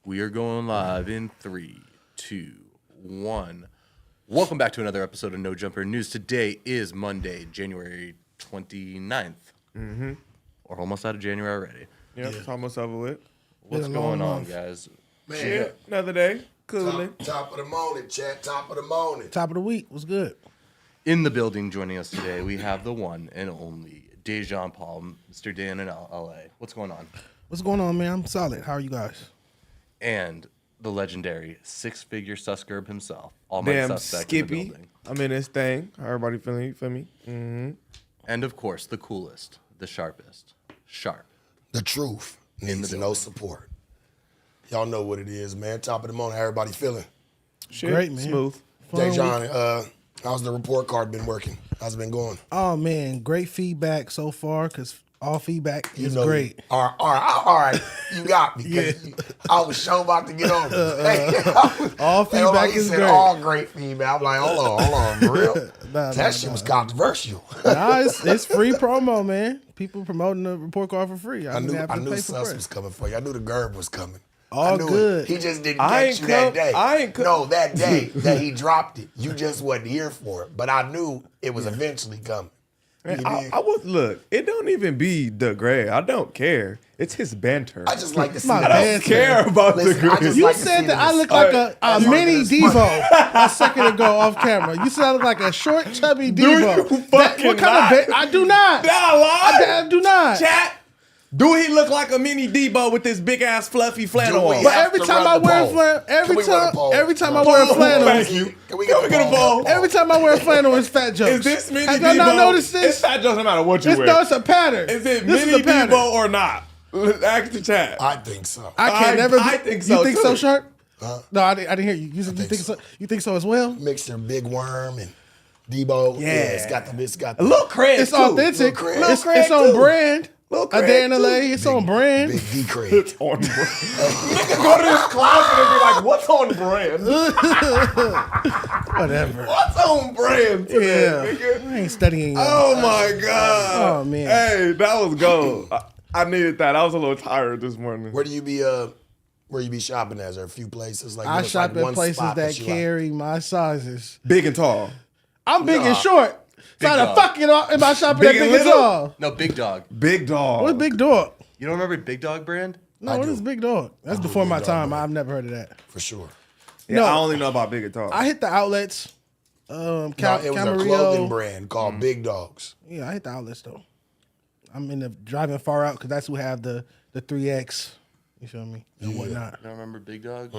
We are going live in 3, 2, 1. Welcome back to another episode of No Jumper News. Today is Monday, January 29th. Mm-hmm. We're almost out of January already. Yep, it's almost over with. What's going on, guys? Man, another day. Cooling. Top of the morning, chat. Top of the morning. Top of the week. What's good? In the building joining us today, we have the one and only Dejan Paul, Mr. Dan in LA. What's going on? What's going on, man? I'm solid. How are you guys? And the legendary six-figure Suscurb himself, Almighty Damn Suspect Skippy. in the building. I'm in this thing. How everybody feeling? You feel me? Mm-hmm. And of course, the coolest, the sharpest, Sharp. The truth needs the no building. support. Y'all know what it is, man. Top of the morning. How everybody feeling? Shit, Great, man. Smooth. Dejan, how's the report card been working? How's it been going? Oh, man. Great feedback so far because all feedback is know, great. All right. You got me. 'Cause I was sure about to get on this. All feedback he is said great. all great feedback. I'm like, hold on, for real? That shit was controversial. Nah, it's free promo, man. People promoting the report card for free. I knew have to pay for Sus press. was coming for you. I knew the Gerb was coming. All I knew good. It. He just didn't I catch ain't you come- that day. I ain't come- No, that day that he dropped it. You just wasn't here for it. But I knew it was eventually coming. Man, You I dig? would look. It don't even be the gray. I don't care. It's his banter. I just like to see My that. I don't banter. care about Listen, the gray. I just You like to see said that I this. look like a That's mini like this. Devo a second ago off camera. You said I look like a short, chubby Devo. you fucking what kind not? of I do not. Nah, lie. I do not. Chat. Do he look like a mini Debo with this big ass fluffy flannel we on? But have every to time run I the wear a poll? flannel, Can we run a poll? every time I wear a flannel, Thank you. Can we Can get we get a poll? every time I wear a flannel, it's fat jokes. Is this mini Have Debo? y'all not noticed It's this? fat jokes no matter what you It's, wear. no, it's a pattern. Is it This mini a pattern. Debo or not? Ask the chat. I think so. I can't never. I think so, You think so, too. Sharp? Huh? No, I didn't hear you. You think think so. so? You think so as well? Mixture Big Worm and Debo. Yeah. It's got the A little Craig It's too. authentic. Lil' Craig. It's, Lil' Craig, on too. brand. Lil' A Craig, day in too. LA. It's on brand. Big D Craig. It's on brand. Nigga go to this closet and be like, what's on brand? Whatever. What's on brand today, Yeah. nigga? I ain't studying. Oh my God. Oh, man. Hey, that was gold. I needed that. I was a little tired this morning. Where do you be shopping at? Is there a few places? Like I it's shop like one at places spot that you like? carry my sizes. Big and tall. I'm big and short. Trying to dog. fuck it off. Am I shopping Big at and big and little? tall? No, Big Dog. Big dog. What's Big Dog? You don't remember Big Dog brand? No, I what do. is Big Dog? That's do before Big my Dog, time. man. I've never heard of that. For sure. Yeah, No. I only know about big and tall. I hit the outlets. No, it was a clothing Camarillo. brand called Big Dogs. Yeah, I hit the outlets though. I'm in the driving far out because that's who have the 3X. You feel me? And whatnot. You don't remember Big Dog?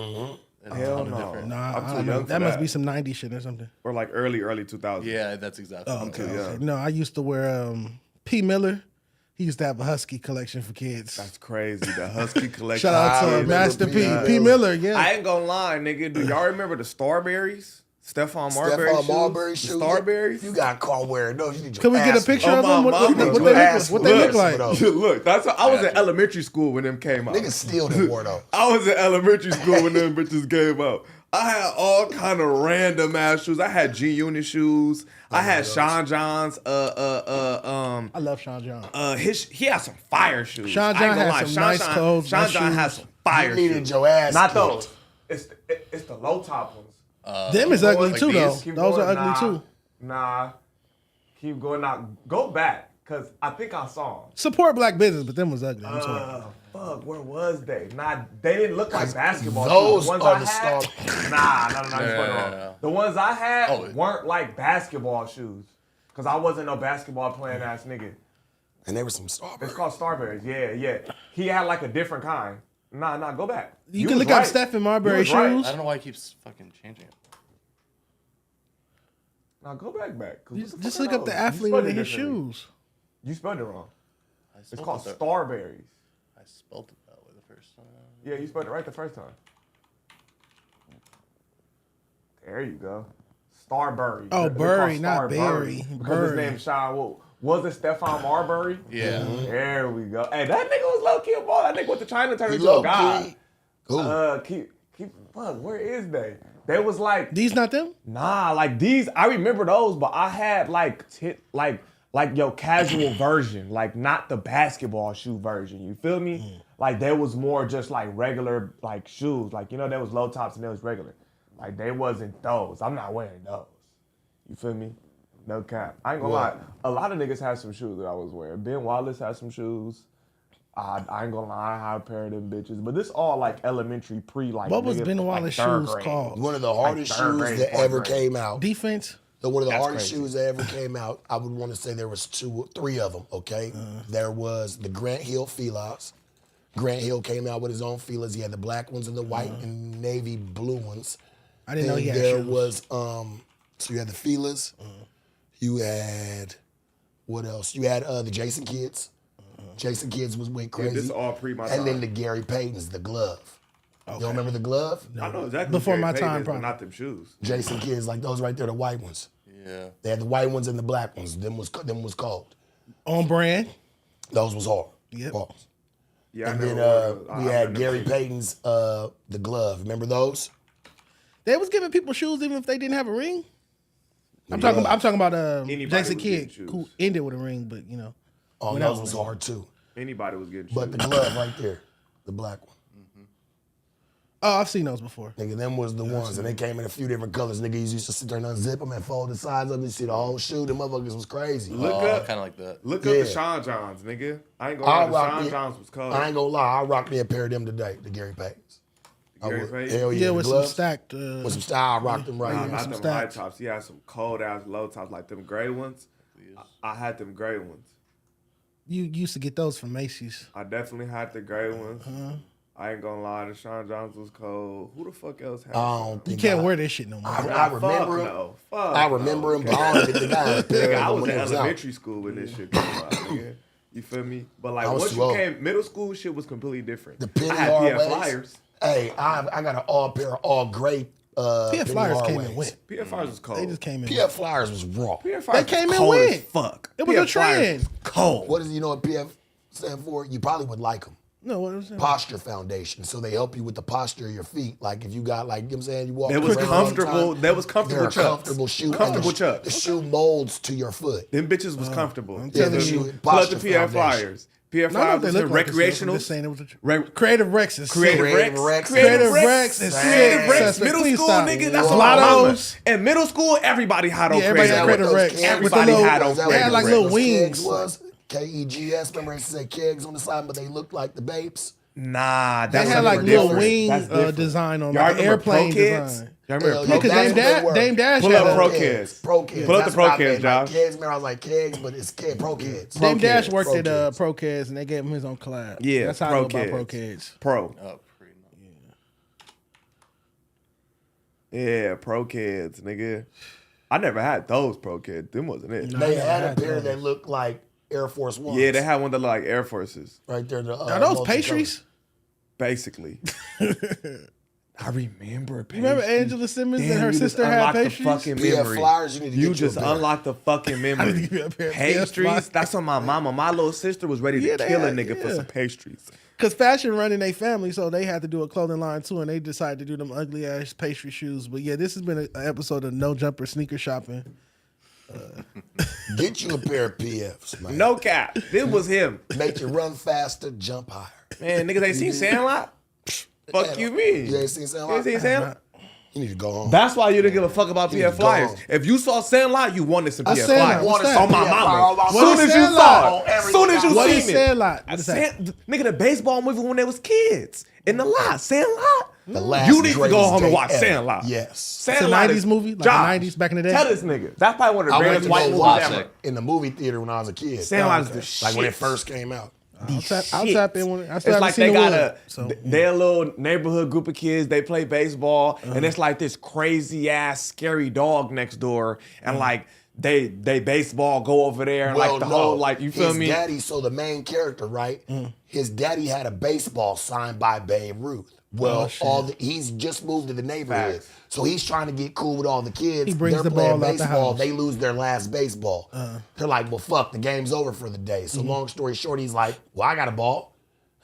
And Hell a ton of no. different- Nah, I'm I too don't young know. for That must that. be some 90s shit or something. Or like early 2000s. Yeah, that's exactly. Oh, what okay. it is. young. No, I used to wear P. Miller. He used to have a Husky collection for kids. That's crazy. The Husky collection. Shout out I to remember Master P. P. Miller. P. Miller, yeah. I ain't gonna lie, nigga. Do y'all remember the Starberries? Stephon Marbury Stephon shoes? Marbury The shoes. Starberries? You got caught wearing those. You need your Can we get a ass picture Oh, of my them? What mama. they Your look, ass what they look was like? those. Look, that's I was in elementary school when them came out. Niggas still didn't wear those. I was in elementary school when them bitches came out. I had all kind of random ass shoes. I had G Unit shoes. I had Sean John's. I love Sean John. He had some fire shoes. Sean I ain't John gonna had lie. some nice clothes, Sean nice John shoes. had some fire You needed shoes. your ass Not kicked. those. It's the low top ones. Them is ugly like too, these? though. Keep Those going. are ugly too. Nah. Keep going now. Go back, cause I think I saw them. Support black business, but them was ugly. I'm sorry. Fuck, where was they? Nah, they didn't look like basketball those shoes. The ones are I the had, star- Nah, you Yeah, put it yeah, wrong. yeah. The ones I had Oh. weren't like basketball shoes. Cause I wasn't no basketball playing ass nigga. And they were some It's Starburst. called Starberries. Yeah. He had like a different kind. Nah, go back. You can was look up right. Stephen You Marbury was right. shoes. I don't know why he keeps fucking changing it. Now go back. 'Cause what the Just fuck look are up the those? athlete You spelled in it his differently. shoes. You spelled it wrong. I It's spelled called it Starberries. I spelled it that way the first time. Yeah, you spelled it right the first time. There you go. Starbury. Oh, They're called Burry, not Starbury Berry. Because his Burry. name's Sean. Well, was it Stephon Marbury? Yeah. There we go. Hey, that nigga was low key a ball. That nigga went to China turned He into a low god. key. Ooh. Fuck, where is they? They was like, These not them? nah, like these. I remember those, but I had like like your casual version, like not the basketball shoe version. You feel me? Like there was more just like regular like shoes. Like there was low tops and there was regular. Like they wasn't those. I'm not wearing those. You feel me? No cap. I ain't gonna lie. A lot of niggas had some shoes that I was wearing. Ben Wallace had some shoes. I ain't gonna lie, I had a pair of them bitches. But this all like elementary, like. What was niggas, Ben Wallace shoes grade. called? One of the hardest shoes that ever came out. Defense? One of the That's hardest crazy. shoes that ever came out. I would want to say there was 3 of them, okay? There was the Grant Hill Filas. Grant Hill came out with his own Filas. He had the black ones and the white and navy blue ones. I didn't know he had there shoes. was, so you had the Filas. You had, what else? You had the Jason Kids. Jason Kids went crazy. this all pre my And time. then the Gary Paytons, the glove. You don't remember the glove? I know exactly Before what my Gary time, Payton is, but probably. not them shoes. Jason Kids, like those right there, the white ones. Yeah. They had the white ones and the black ones. Them was cold. On brand? Those was hard. Yep. Pause. Yeah, And I then never wore we those. had Gary Payton's the glove. Remember those? They was giving people shoes even if they didn't have a ring? I'm talking about Anybody Jason was getting Kidd shoes. who ended with a ring, but Oh, When those I- was hard too. Anybody was getting But shoes. the glove right there, the black one. oh, I've seen those before. Nigga, them was the ones, and they came in a few different colors. Niggas used to sit there and unzip them and fold the sides up and see the whole shoe. Them motherfuckers was crazy. Look up, Kind of like that. look Yeah. up the Sean Johns, nigga. I ain't gonna I'll lie, rock the it. Sean Johns was cold. I ain't gonna lie, I rocked me a pair of them today, the Gary Paytons. I Gary would. Payton? Hell yeah, Yeah, the with some gloves. stacked. With some style, I rocked them right Nah, here. not some them high stats. tops. He had some cold ass low tops, like them gray ones. I had them gray ones. You used to get those from Macy's. I definitely had the gray ones. Uh-huh. I ain't gonna lie, the Sean Johns was cold. Who the fuck else had? I some? don't You think can't wear this shit no more. I remember him. No, I remember him, but I don't think the guy had a pair Nigga, of I them was when in it was out. elementary school when this shit came out, nigga. You feel me? But like I was once too you old. came middle school, shit was completely different. The penny I had PF hardways. Flyers. Hey, I got an all pair of all gray PF penny Flyers came hardways. and went. PF Flyers was cold. They just came in. PF Flyers was raw. PF Flyers They came was and cold as went. fuck. It was a PF Flyers trend. Cold. What is you know what PF stand for? You probably would like them. No, what was that? Posture Foundation. So they help you with the posture of your feet. Like if you got like, you know what I'm saying, you walk They was around all the comfortable. time, They was comfortable they're a chucks. comfortable shoe. and Comfortable the, chucks. The shoe molds to your foot. Them bitches was comfortable. I'm Yeah, telling the you. shoe. Pull up the Posture PF Foundation. Flyers. PF No, I know Flyers what they was the look like. I'm recreational. just saying it was a Re- Creative Rex is Creative sick. Rex. Rex. Creative Rex is Creative sick. Rex. Suspect, Middle please school, stop. nigga. That's Wow. what my mama. Lottos. In middle school, everybody had on Yeah, everybody Creative had Rex. Creative Rex. Everybody With the had on Is that they what had Creative like those Rex. little wings. Kegs was? Kegs. Remember it said kegs on the side, but they looked like the babes. Nah, They that's had like something little different. wing That's different. design on Y'all like remember airplane Pro Kids? design. Y'all remember Hell Pro yeah, Because that's Kids? what they were. Dame Dash Pull had up a- Pro Kids. Pro Kids. Pull up the That's Pro what I Kids, meant. Like Josh. Kegs, remember I was like kegs, but it's Pro Kids. Dame Dash Kids. worked Pro at Kids. Pro Kids and they gave him his own collab. Yeah, That's how Pro I know about Kids. Pro Kids. Pro. Oh, pretty much. Yeah, Pro Kids, nigga. I never had those Pro Kids. Them wasn't it. They had had a pair those. that looked like Air Force Ones. Yeah, they had one that looked like Air Forces, right there. The, Are those multicolored. pastries? basically. I remember pastries. Remember Angela Simmons Damn, and her you just sister had unlocked the pastries? fucking PF memory. Flyers, you need to You get you a just pair. unlocked the fucking need to memory. give you a pair of PF Pastries? Flyers. That's on my mama. My little sister was ready Yeah, to they kill a had- nigga for yeah. some pastries. Because fashion run in their family, so they had to do a clothing line too, and they decided to do them ugly ass pastry shoes. But yeah, this has been an episode of No Jumper sneaker shopping. Get you a pair of PFs, man. No cap. This was him. Make you run faster, jump higher. Man, niggas ain't seen Sandlot? Fuck you mean? You ain't seen You Sandlot? ain't seen Sandlot? You need to go home. That's why you didn't give a fuck about You PF Flyers. dumb. If you saw Sandlot, you wanted some I PF said Flyers. that. What's that? On my PF mama. Flyers. Soon as you Sandlot? saw On it. everything Soon as you else. What seen is it. Sandlot? What is that? Nigga, the baseball movie when they was kids. In the lot. Sandlot? The last You need to greatest go home and day watch ever. Sandlot. Yes. It's a Sandlot 90s is- movie? Like the Josh, 90s back in the day? Tell this nigga. That's probably one of the I went greatest to white go movies watch ever. it in the movie theater when I was a kid. Sandlot is okay. the Like when it shit. first came out. I'll tap in when I It's still haven't like seen they the got Wood, so, they're a little neighborhood group of kids. They play baseball, and it's like this crazy ass scary dog next door, and like they baseball go over there, and like the whole like you feel his me? Daddy, so the main character, right? His daddy had a baseball signed by Babe Ruth. Well, he's just moved to the neighborhood, Facts. so he's trying to get cool with all the kids. He brings They're the playing ball out the baseball. house. They lose their last baseball. They're like, "Well, fuck, the game's over for the day." So long story short, he's like, "Well, I got a ball."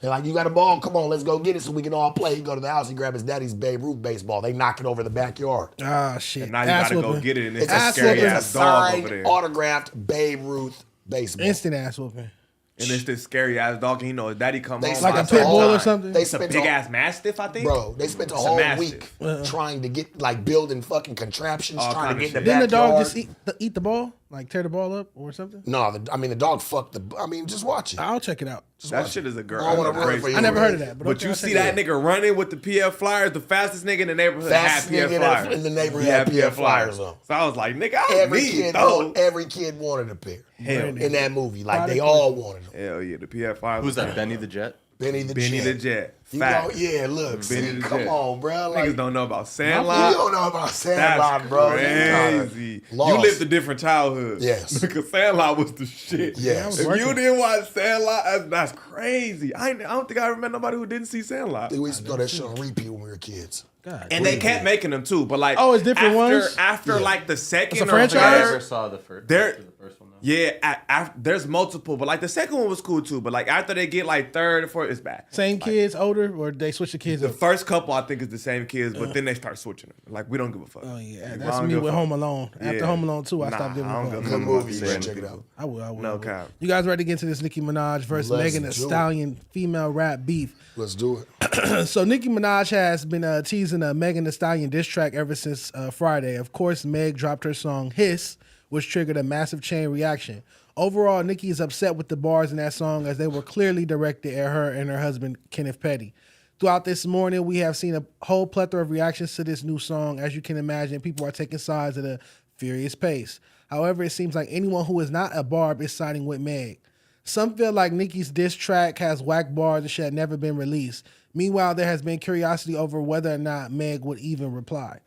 They're like, "You got a ball? Come on, let's go get it so we can all play." He go to the house, he grab his daddy's Babe Ruth baseball. They knock it over the backyard. Ah, shit. And now you Ass gotta go whooping. get it, and it's a It's scary a ass dog over signed, there. autographed Babe Ruth baseball. Instant ass whooping. And it's this scary ass dog. And you know, his daddy come home. Like a spent pit the bull whole- or something? They It's a spent big a- ass mastiff, I think. Bro, they spent a It's a whole mastiff. week trying to get, like, building fucking contraptions, All trying kind to of get in the shit. Didn't the backyard. dog just eat the ball? Like tear the ball up or something? No, the dog fucked the. I mean, just watch it. I'll check it out. Just That watch shit it. is a girl. I don't wanna That's ruin it crazy. for I never you. heard of that. But But okay, you I'll see check it that out. nigga running with the PF Flyers, the fastest nigga in the neighborhood. Fastest had PF nigga Flyers. in the neighborhood He had PF Flyers on. So I was like, nigga, I Every need kid, those. every kid wanted a pair Hell in that movie. Like Product they all wanted them. Hell yeah, the PF Flyers. Who's that? Benny the Jet? Benny the Benny Jet. the Jet. You Fact. know, yeah, look, Benny see, the come Jet. on, bro. Like, Niggas don't know about you Sandlot. don't know about Sandlot, That's bro. crazy. You You lived a different childhood. Yes. Because Sandlot was the shit. Yes. If working. you didn't watch Sandlot, that's crazy. I don't think I ever met nobody who didn't see Sandlot. We used to throw that shit on repeat when we were kids. God. And they kept making them too, but like Oh, it's different ones? After like the second It's a or I franchise? never third, saw the first. There- The first one. Though. yeah, there's multiple, but like the second one was cool too. But like after they get like third or fourth, it's bad. Same kids, older, or they switch the kids The up? first couple I think is the same kids, but then they start switching them. Like we don't give a fuck. Oh yeah, Like, that's I don't me give a with fuck. Home Alone. After Yeah. Home Alone 2, I Nah, stopped giving I don't a give fuck. a Good fuck about movie, these man. random Check it people. out. I will. No cap. You guys ready to get into this Nicki Minaj versus Let's Megan Thee do it. Stallion female rap beef? Let's do it. So Nicki Minaj has been teasing a Megan Thee Stallion diss track ever since Friday. Of course, Meg dropped her song "Hiss," which triggered a massive chain reaction. Overall, Nicki is upset with the bars in that song as they were clearly directed at her and her husband, Kenneth Petty. Throughout this morning, we have seen a whole plethora of reactions to this new song. As you can imagine, people are taking sides at a furious pace. However, it seems like anyone who is not a Barb is siding with Meg. Some feel like Nicki's diss track has whack bars that should have never been released. Meanwhile, there has been curiosity over whether or not Meg would even reply.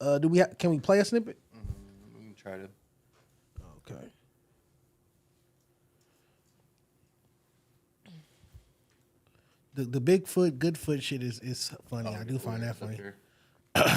Can we play a snippet? We can try to. Okay. The Bigfoot, Goodfoot shit is funny. I do find that funny.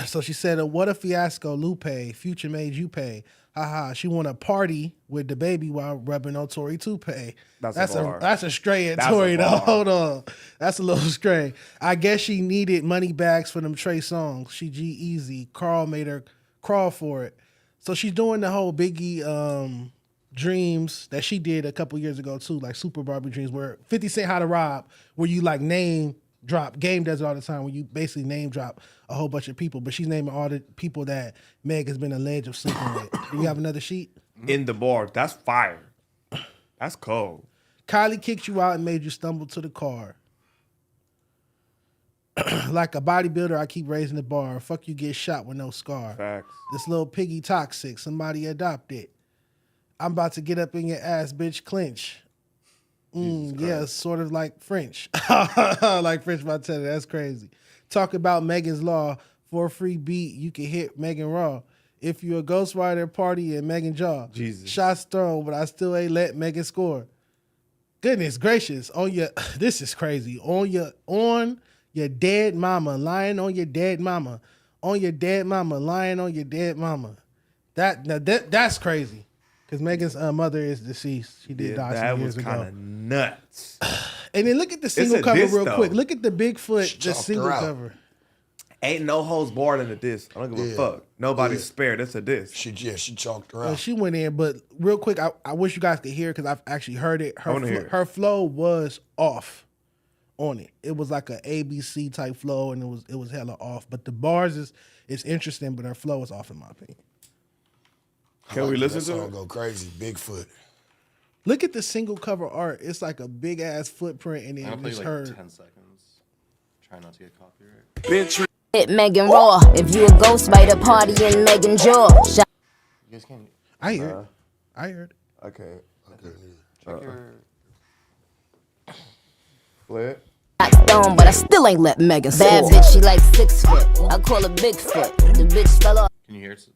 So she said, "What a fiasco, Lupe. Future made you pay. Haha. She want to party with the baby while rubbing on Tory toupee. That's a bar. That's a stray at That's a Tory though. bar. Hold on, that's a little stray. I guess she needed money bags for them Trey songs. She G-Eazy. Carl made her crawl for it. So she's doing the whole Biggie Dreams that she did a couple years ago too, like Super Barbie Dreams, where 50 Cent How to Rob, where you like name drop. Game does it all the time, where you basically name drop a whole bunch of people, but she's naming all the people that Meg has been alleged of sleeping with. Do you have another sheet? In the bar, that's fire. That's cold. Kylie kicked you out and made you stumble to the car. Like a bodybuilder, I keep raising the bar. Fuck you, get shot with no scar. Facts. This little piggy toxic. Somebody adopt it. I'm about to get up in your ass, bitch. Clinch. Yeah, sort of like French. Like French Montana. That's crazy. Talk about Megan's Law. For a free beat, you can hit Megan Raw. If you a ghostwriter, party and Megan Jaw. Jesus. Shots thrown, but I still ain't let Megan score. Goodness gracious. This is crazy. On your dead mama, lying on your dead mama. On your dead mama, lying on your dead mama. That's crazy. Because Megan's mother is deceased. She did die that some was years kind ago. of nuts. And then look at the single a cover diss, real though. quick. Look at the Bigfoot, the Chalked single her out. cover. Ain't no holds barred in the diss. I don't give a Yeah. fuck. Nobody's Yeah. spared. That's a diss. She chalked her Well, out. she went in, but real quick, I wish you guys could hear because I've actually heard it. I wanna hear it. Her flow was off on it. It was like a ABC type flow, and it was hella off. But the bars is interesting, but her flow is off in my opinion. Can we listen that to song it? go crazy. Bigfoot. Look at the single cover art. It's like a big ass footprint, and I'll then play it's like her. 10 seconds. Try not to get copyright. Hit Megan Raw. If you a ghostwriter, party in Megan Jaw. You guys can't I hear it. I heard it. Okay. check your. Flip. Shot stone, but I still ain't let Megan score. Bad bitch, she like 6 foot. I call her Bigfoot. The bitch fell off. Can you hear it?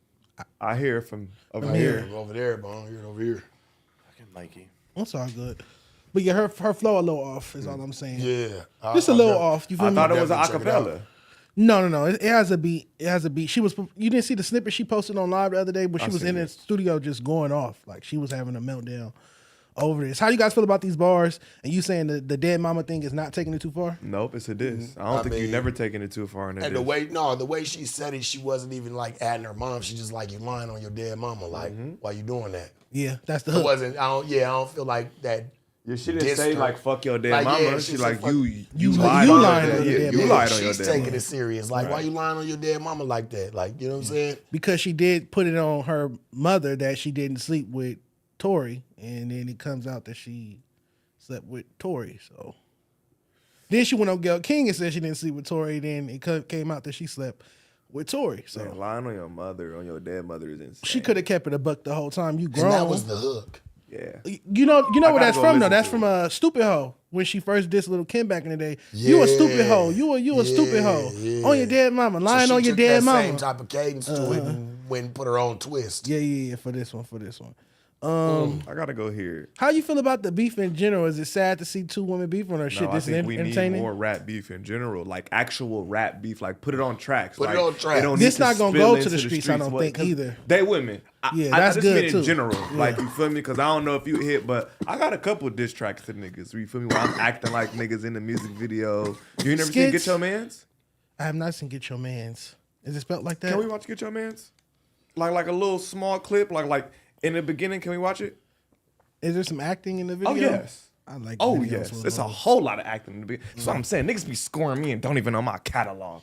I hear it from over Here, here. over there, but I don't hear it over here. Fucking Mikey. That's all good. But yeah, her flow a little off is all I'm saying. Yeah. Just a little off. You feel I me? thought it was an Definitely check it acapella. No. It has a beat. It has a beat. She was. You didn't see the snippet she posted on live the other day, but she was in the studio just going off. Like she was having a meltdown over this. How you guys feel about these bars? And you saying the dead mama thing is not taking it too far? Nope, it's a diss. I don't think you never taking it too far in that And diss. the way she said it, she wasn't even like adding her mom. She just like, you lying on your dead mama. Like, why you doing that? Yeah, that's the It hook. wasn't. I don't feel like that. Yeah, she didn't dissed say her. like fuck your dead Like, mama. yeah, she she like said, you lied on on your your dead. dead You mama. lied on your She's dead taking mama. it serious. Like, why you lying on your dead mama like that? Like, you know what I'm saying? Because she did put it on her mother that she didn't sleep with Tory, and then it comes out that she slept with Tory. So then she went on Gayle King and said she didn't sleep with Tory. Then it came out that she slept with Tory. So Man, lying on your mother, on your dead mother is insane. she could have kept it a buck the whole time. You grown. And that was the hook. Yeah. You know where gotta that's go from though. listen That's to from Stupid Hoe when she first dissed Little Kim back in the day. You a stupid hoe. You a stupid hoe on your dead mama, lying So on she your took dead that mama. same type of cadence to it and went and put her own twist. Yeah. For this one. I gotta go here. How you feel about the beef in general? Is it sad to see two women beef on her shit? No, I This think is we need entertaining. more rap beef in general, like actual rap beef. Like put it on tracks. Put it like, on tracks. it don't This need not gonna spill go to into the streets, I don't What- think, 'cause either. They women. Yeah, I that's just good, mean too. in general. Yeah. Like you feel me? Because I don't know if you hit, but I got a couple diss tracks to niggas. You feel me? Where I'm acting like niggas in the music video. You ain't never seen Skits? Get Your Mans? I have not seen Get Your Mans. Is it spelled like that? Can we watch Get Your Mans? Like a little small clip, like in the beginning. Can we watch it? Is there some acting in the video? Oh yes. I like. Oh videos yes. with It's a those. whole lot of acting in the beginning. That's what I'm saying. Niggas be scoring me and don't even know my catalog.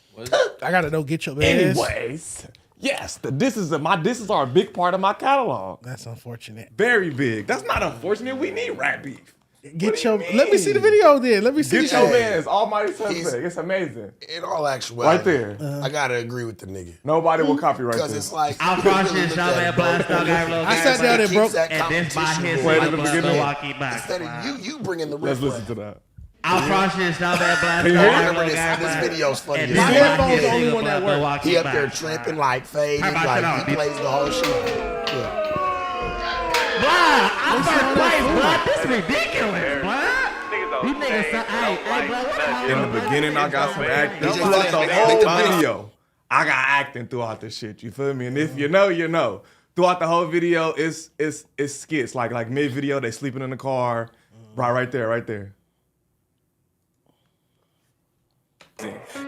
I gotta know Get Your Mans. Anyways, yes, the disses are a big part of my catalog. That's unfortunate. Very big. That's not unfortunate. We need rap beef. Get your. Let me see the video then. Let me see. Get the Your shit. Man's Almighty Suspect. It's amazing. In all actuality, Right there. I gotta agree with the nigga. Nobody will copyright Because this. it's like I'm you really cautious, look y'all at man it, bro. blast dog I love I sat down and Keeps broke. that And this my competition his Wait, going. at the like beginning. Milwaukee back. Instead of you bringing the Let's riff listen to that. I'm cautious, y'all man blast you dog hear I it? love Remember this video's funny And as this hell. my headphones his the only nigga one that blood work. Milwaukee He up there back. tripping, like fading, Turn my shit on, like he bitch. plays the whole shit. Yeah. Blood, I'm first place, blood. This is ridiculous, blood. You niggas, hey, blood, what In the beginning, I got some acting. Just Throughout the make the whole beat. video, I got acting throughout the shit. You feel me? And if you know, you know. Throughout the whole video, it's skits. Like mid video, they sleeping in the car. Right there.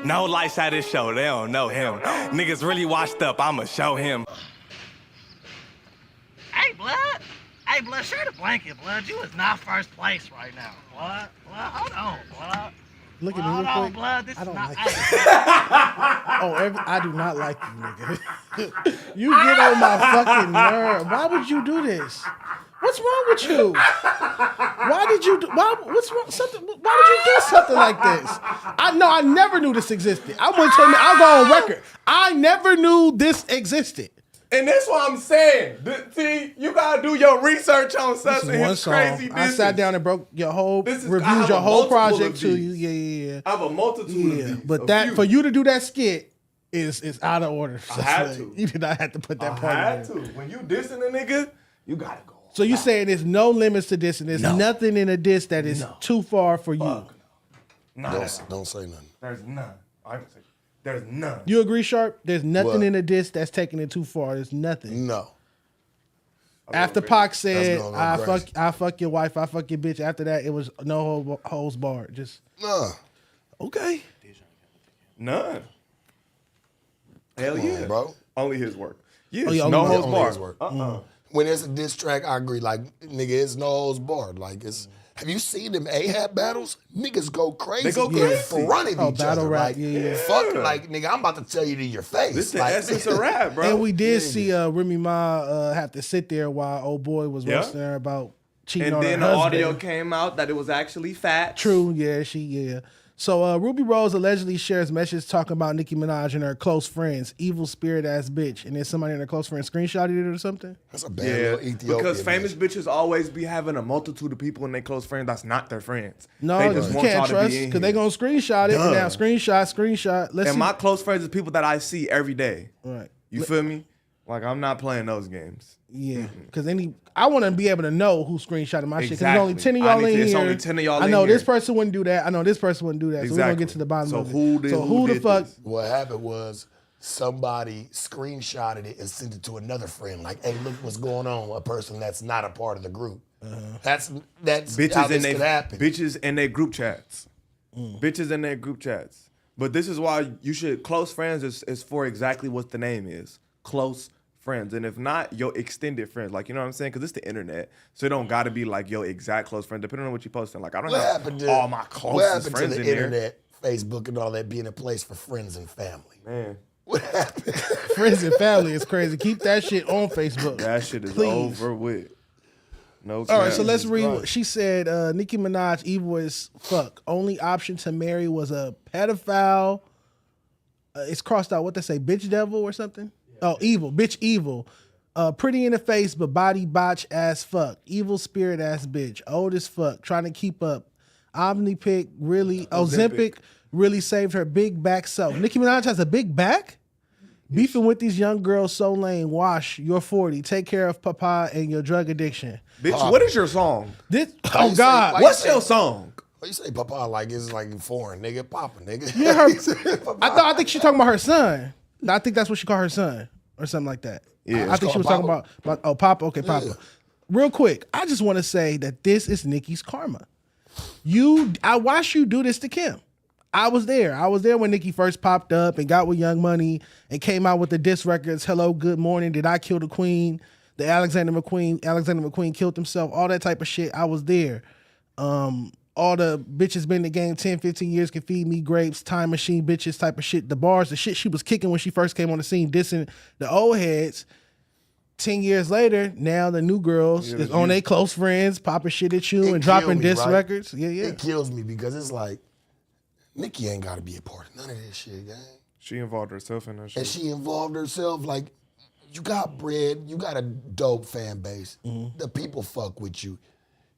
No lights at this show, they don't know him. Niggas really washed up, I'ma show him. Hey, Blood, share the blanket, Blood. You is not first place right now, Blood. Hold on, Blood. Look at me Hold real on, quick. Blood. This I is don't not. like Hey, I do not like you, nigga. You get on my fucking nerve. Why would you do this? What's wrong with you? Why did you do? What's wrong? Why did you do something like this? I never knew this existed. I went to. I'll go on record. I never knew this existed. And that's what I'm saying. See, you gotta do your research on This such is and one his song. crazy I sat down and broke your whole, This is- I reviewed have your a whole multiple of project to these. you. Yeah. I have a multitude of these. But a that few. for you to do that skit is out of order. I had to. You did not have to put that I part had in to. there. When you dissing a nigga, you gotta go. So you saying there's no limits to this, and there's nothing in a diss that is too far for you. Fuck no. Don't say nothing. There's none. I can say there's none. You agree, Sharp? There's nothing What? in a diss that's taking it too far. There's nothing. No. After Pac said, gonna go "I crazy. fuck your wife, I fuck your bitch." After that, it was no holds barred. Just No. okay. None. Hell Come on, yeah, bro. Only his work. Yes, yeah, no only holds Only his barred. work. When it's a diss track, I agree. Like, nigga, it's no holds barred. Like, it's. Have you seen them Ahab battles? Niggas go crazy. They go in crazy. front of Oh, each battle other. rap, Like, yeah. fuck, like, nigga, I'm about to tell you to your face. This is the like, essence of rap, bro. And we did see Remy Ma have to sit there while old boy was Yeah. roasting her about cheating And on then her the husband. audio came out that it was actually facts. True, yeah. So Ruby Rose allegedly shares messages talking about Nicki Minaj and her close friends, evil spirit ass bitch, and then somebody in her close friend screenshotted it or something. That's a bad Yeah, little Ethiopian. because famous bitch. bitches always be having a multitude of people in their close friends that's not their friends. No, they you just want y'all can't to trust be in because they here. gonna screenshot it. Duh. And now screenshot. Let's And see. my close friends is people that I see every day. Right. You feel me? Like I'm not playing those games. Yeah, because I want to be able to know who screenshotted my shit. Because there's only Exactly. 10 of y'all in It's here. only 10 of y'all I in know this here. person wouldn't do that. I know this person wouldn't do that. So we're gonna get to the bottom So of it. who did- who the did fuck? this? What happened was somebody screenshotted it and sent it to another friend. Like, hey, look what's going on. A person that's not a part of the group. That's Bitches how in this could happen. bitches in their group chats. Bitches in their group chats. But this is why you should close friends is for exactly what the name is. Close friends. And if not, your extended friends. Like, you know what I'm saying? Because it's the internet. So it don't got to be like your exact close friend, depending on what you're posting. Like, I don't have all my closest friends to in the there. internet, Facebook and all that being a place for friends and family? Man. What happened? Friends and family is crazy. Keep that shit on Facebook. That shit is Please. over with. No. All right, so cap. let's read. What she said, Nicki Minaj, evil as fuck. Only option to marry was a pedophile. It's crossed out. What they say, bitch devil or something? Yeah. Oh, evil, bitch evil. Pretty in the face, but body botch ass fuck. Evil spirit ass bitch. Old as fuck. Trying to keep up. Omnipic really. Ozempic really saved her big back self. Nicki Minaj has a big back? Beefing with these young girls so lame. Wash, you're 40. Take care of Papa and your drug addiction. Bitch, what is your song? Oh, God. What's your song? Why you say Papa like it's like foreign, nigga? Papa, nigga. Yeah, I think she's talking about her son. I think that's what she called her son or something like that. Yeah. I think she was talking about Papa. Okay, Papa. Yeah. Real quick, I just want to say that this is Nicki's karma. I watched you do this to Kim. I was there. I was there when Nicki first popped up and got with Young Money and came out with the diss records. Hello, good morning. Did I kill the queen? The Alexander McQueen killed himself. All that type of shit. I was there. All the bitches been in the game 10, 15 years can feed me grapes. Time machine bitches type of shit. The bars, the shit she was kicking when she first came on the scene, dissing the old heads. 10 years later, now the new girls is on their close friends, popping shit at you and dropping diss records. Yeah. It kills me because it's like, Nicki ain't got to be a part of none of this shit, gang. She involved herself in that shit. And she involved herself. Like, you got bread. You got a dope fan base. Mm-hmm. The people fuck with you.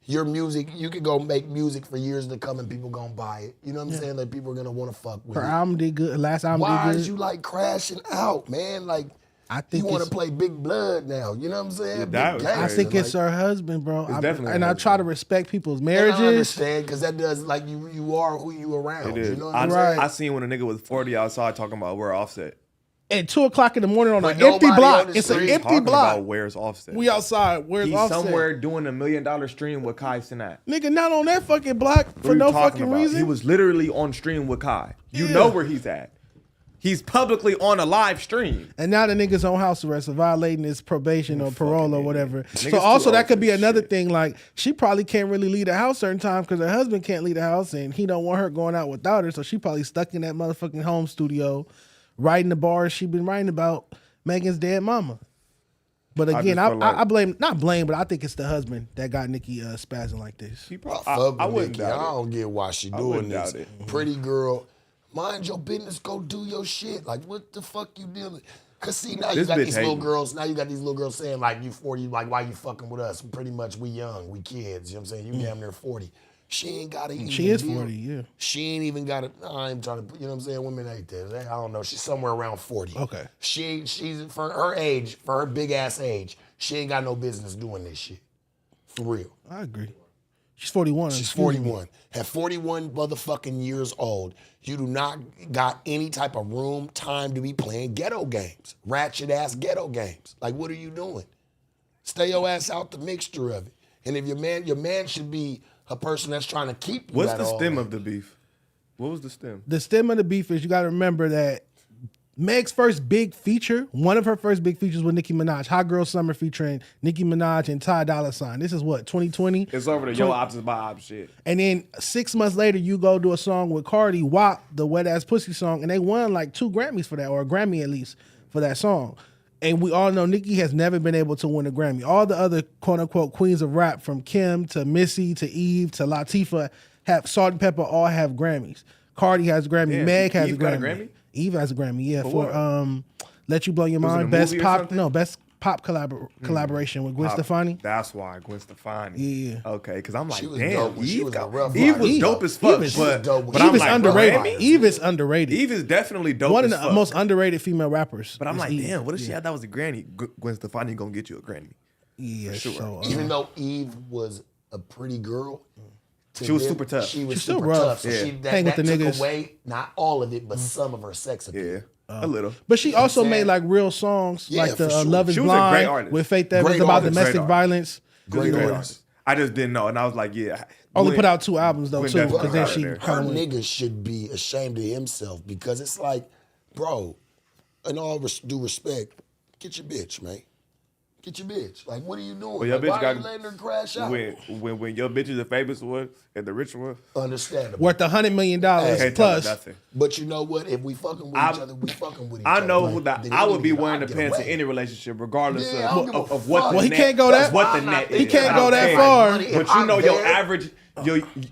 Your music, you can go make music for years to come and people gonna buy it. You know what I'm saying? Like, people are gonna want to fuck with Her it. album did good. Last album Why did good. is you like crashing out, man? Like, I think you want to play Big Blood now. You know what I'm saying? Yeah, Big that was gangster, I think it's like, her husband, bro. definitely and her I try to respect people's marriages. And I understand, because that does, like, you are who you around. It is. You know what I'm saying? I seen when a nigga was 40 outside talking about where Offset. At 2:00 in the morning on But an empty nobody block. on the It's an street empty Talking block. about where's Offset. We outside. Where's He's Offset? somewhere doing $1 million stream with Kai Cenat. Nigga, not on that fucking block What for are you no talking fucking about? reason. He was literally on stream with Kai. You Yeah. know where he's at. He's publicly on a live stream. And now the nigga's on house arrest for violating his probation or parole or whatever. Niggas So also too that old could for be this another shit. thing. Like, she probably can't really leave the house certain times because her husband can't leave the house and he don't want her going out without her. So she probably stuck in that motherfucking home studio writing the bars she been writing about Megan's dead mama. But again, just feel like- I blame, not blame, but I think it's the husband that got Nicki spazzing like this. He I probably, fuck I with wouldn't Nicki. I doubt it. don't get why she doing wouldn't this. doubt it. Pretty girl, mind your business, go do your shit. Like, what the fuck you dealing? Cause see, now you This got bitch these little hating. girls. Now you got these little girls saying like, you 40, like why you fucking with us? Pretty much we young, we kids. You know what I'm saying? You damn near 40. She ain't got to. She is 40, yeah. She ain't even got to. I ain't trying to. You know what I'm saying? Women ain't there. I don't know. She's somewhere around 40. Okay. She's for her age, for her big ass age. She ain't got no business doing this shit. For real. I agree. She's 41. She's excuse me. 41. At 41 motherfucking years old, you do not got any type of room, time to be playing ghetto games. Ratchet ass ghetto games. Like, what are you doing? Stay your ass out the mixture of it. And if your man should be a person that's trying to keep you What's at the all stem that. of the beef? What was the stem? The stem of the beef is you got to remember that Meg's first big feature, one of her first big features was Nicki Minaj, Hot Girl Summer featuring Nicki Minaj and Ty Dolla $ign. This is what, 2020? It's over the yo options by ops shit. And then 6 months later, you go do a song with Cardi, Wack, the Wet Ass Pussy song, and they won like 2 Grammys for that, or a Grammy at least, for that song. And we all know Nicki has never been able to win a Grammy. All the other quote-unquote queens of rap, from Kim to Missy to Eve to Latifah, have Salt and Pepper all have Grammys. Cardi has a Grammy. Damn, Meg has Eve a got Grammy. a Grammy? Eve has a Grammy, yeah, For for what? Let You Blow Your Was it a Mind. Best movie or pop, something? no, best pop collaboration with Gwen Pop. Stefani. That's why Gwen Stefani. Yeah. Okay, because I'm like, She was damn, dope when she Eve was a got rough Eve rider. was Eve- dope as fuck. Eve is but dope when but she I'm was like, underrated. Grammy? Eve is underrated. Eve is definitely dope One of as the fuck. most underrated female rappers. But I'm is like, Eve. damn, what if she had that was a granny? Gwen Stefani gonna get you a granny. Yeah, sure. so, Even though Eve was a pretty girl, to She was them, super tough. She was She's still super rough. tough. So Yeah. she, Hang with that the took niggas. away, not all of it, but some of her sex appeal. Yeah, a little. But she also saying? made like real songs, Yeah, like the for sure. Love Is She was a great Blind artist. with Faith Evans Great about artist. domestic Great violence. Great Great artist. artist. I just didn't know, and I was like, yeah. Only put out 2 albums though when too, that's because then out she there. Her kind of went. nigga should be ashamed of himself because it's like, bro, in all due respect, get your bitch, man. Get your bitch. Like, what are you doing? Well, your Like, bitch why got are you letting her crash out? when your bitch is the famous one and the rich one. Understandable. Worth $100 million Can't tell her plus. nothing. But you know what? If we fucking with each other, we fucking with each I other. know Like, that then I it would don't be even- wearing I'll the get pants in away. any relationship, regardless Yeah, I don't give a of what fuck. the Well, he net, can't go that- what the I'm net not is. thinking He can't I go don't that care. far. Money, if But you I'm know your there- average.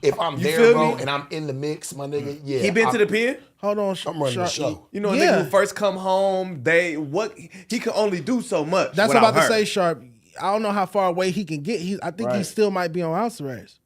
If I'm you there, feel bro, me? and I'm in the mix, my nigga, yeah. He been to the pen. Hold on, I'm running the show. You know, a Yeah. nigga who first come home, he can only do so much. That's what I'm without about to her. say, Sharp. I don't know how far away he can get. I think he Right. still might be on house arrest.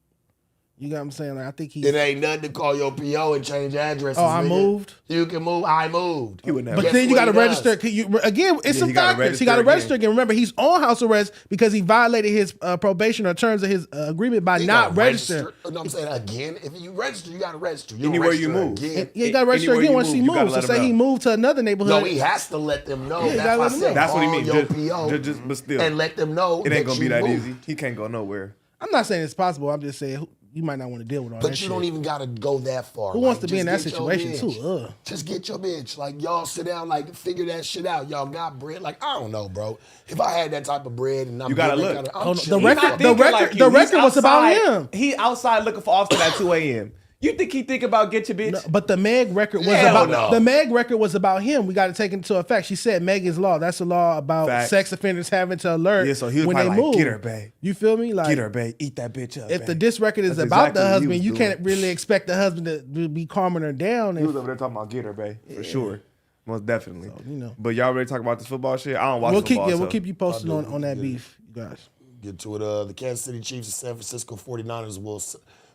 You got what I'm saying? Like, I think he's. It ain't nothing to call your PO and change addresses. Oh, I nigga. moved? You can move. I moved. He would never. But Guess then you what got to he does? register. Again, it's Yeah, some he gotta factors. He got to register register again. Remember, he's on house arrest because he violated his probation or terms of his agreement by You not gotta registering. register. You know what I'm saying? Again, if you register, you got to register. You don't Anywhere you register move. Again. Yeah, you got to register Anywhere again you once move, he you gotta moves. So let him say he know. moved to another neighborhood. No, he has to let them know. Yeah, you That's gotta why I let them said know. That's what he call means. your Just, PO but still, and let them know it ain't gonna that be you that moved. easy. He can't go nowhere. I'm not saying it's possible. I'm just saying you might not want to deal with all that But you shit. don't even got to go that far. Who wants Like, to be in just that get your situation bitch. too? Ugh. Just get your bitch. Like, y'all sit down, like, figure that shit out. Y'all got bread. Like, I don't know, bro. If I had that type of bread and I'm You gotta getting look. that kinda- I'm Hold on. chilling. The record- Fuck the it. record- the record was about him. He outside looking for Offset at 2 a.m. You think he think about get your bitch? No, but the Meg record was Hell about no. the Meg record was about him. We got to take into effect. She said Megan's law. That's a law about Facts. sex offenders having to alert Yeah, so he was when they probably like, move. "Get her, babe. You feel me? Like Get her, babe. Eat that bitch up. if the babe." diss record is That's about exactly the what he husband, was you doing. can't really expect the husband to be calming her down. He If, was over there talking about get her, babe, for sure, most definitely. you know. But y'all ready to talk about this football shit? I don't watch we'll keep football. we'll so- keep you posted I'll on, do on that it. beef, you guys. Get to it. The Kansas City Chiefs and San Francisco 49ers will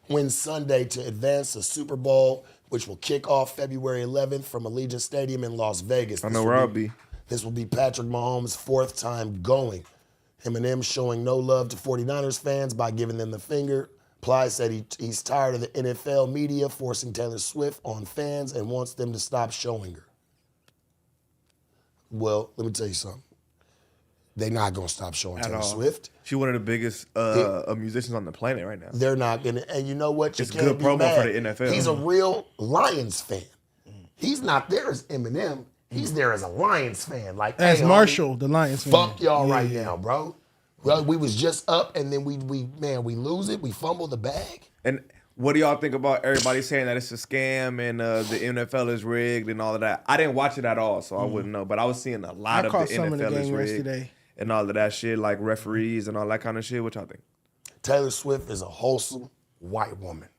win Sunday to advance the Super Bowl, which will kick off February 11th from Allegiant Stadium in Las Vegas. I know where I'll be. This will be Patrick Mahomes' 4th time going. Eminem showing no love to 49ers fans by giving them the finger. Ply said he's tired of the NFL media forcing Taylor Swift on fans and wants them to stop showing her. Well, let me tell you something. They're not going to stop showing At Taylor all. Swift. She's one of the biggest musicians on the planet right now. They're not going to. And you know what? You It's can't good be promo mad. for the NFL. He's a real Lions fan. He's not there as Eminem. He's there as a Lions fan. Like, As hey, homie, Marshall, the Lions fan. fuck y'all Yeah, right yeah. now, bro. Well, we was just up, and then we lose it. We fumble the bag. And what do y'all think about everybody saying that it's a scam and the NFL is rigged and all of that? I didn't watch it at all, so I wouldn't know. But I was seeing a lot I of caught the some of the NFL is game rigged yesterday. and all of that shit, like referees and all that kind of shit. What y'all think? Taylor Swift is a wholesome white woman.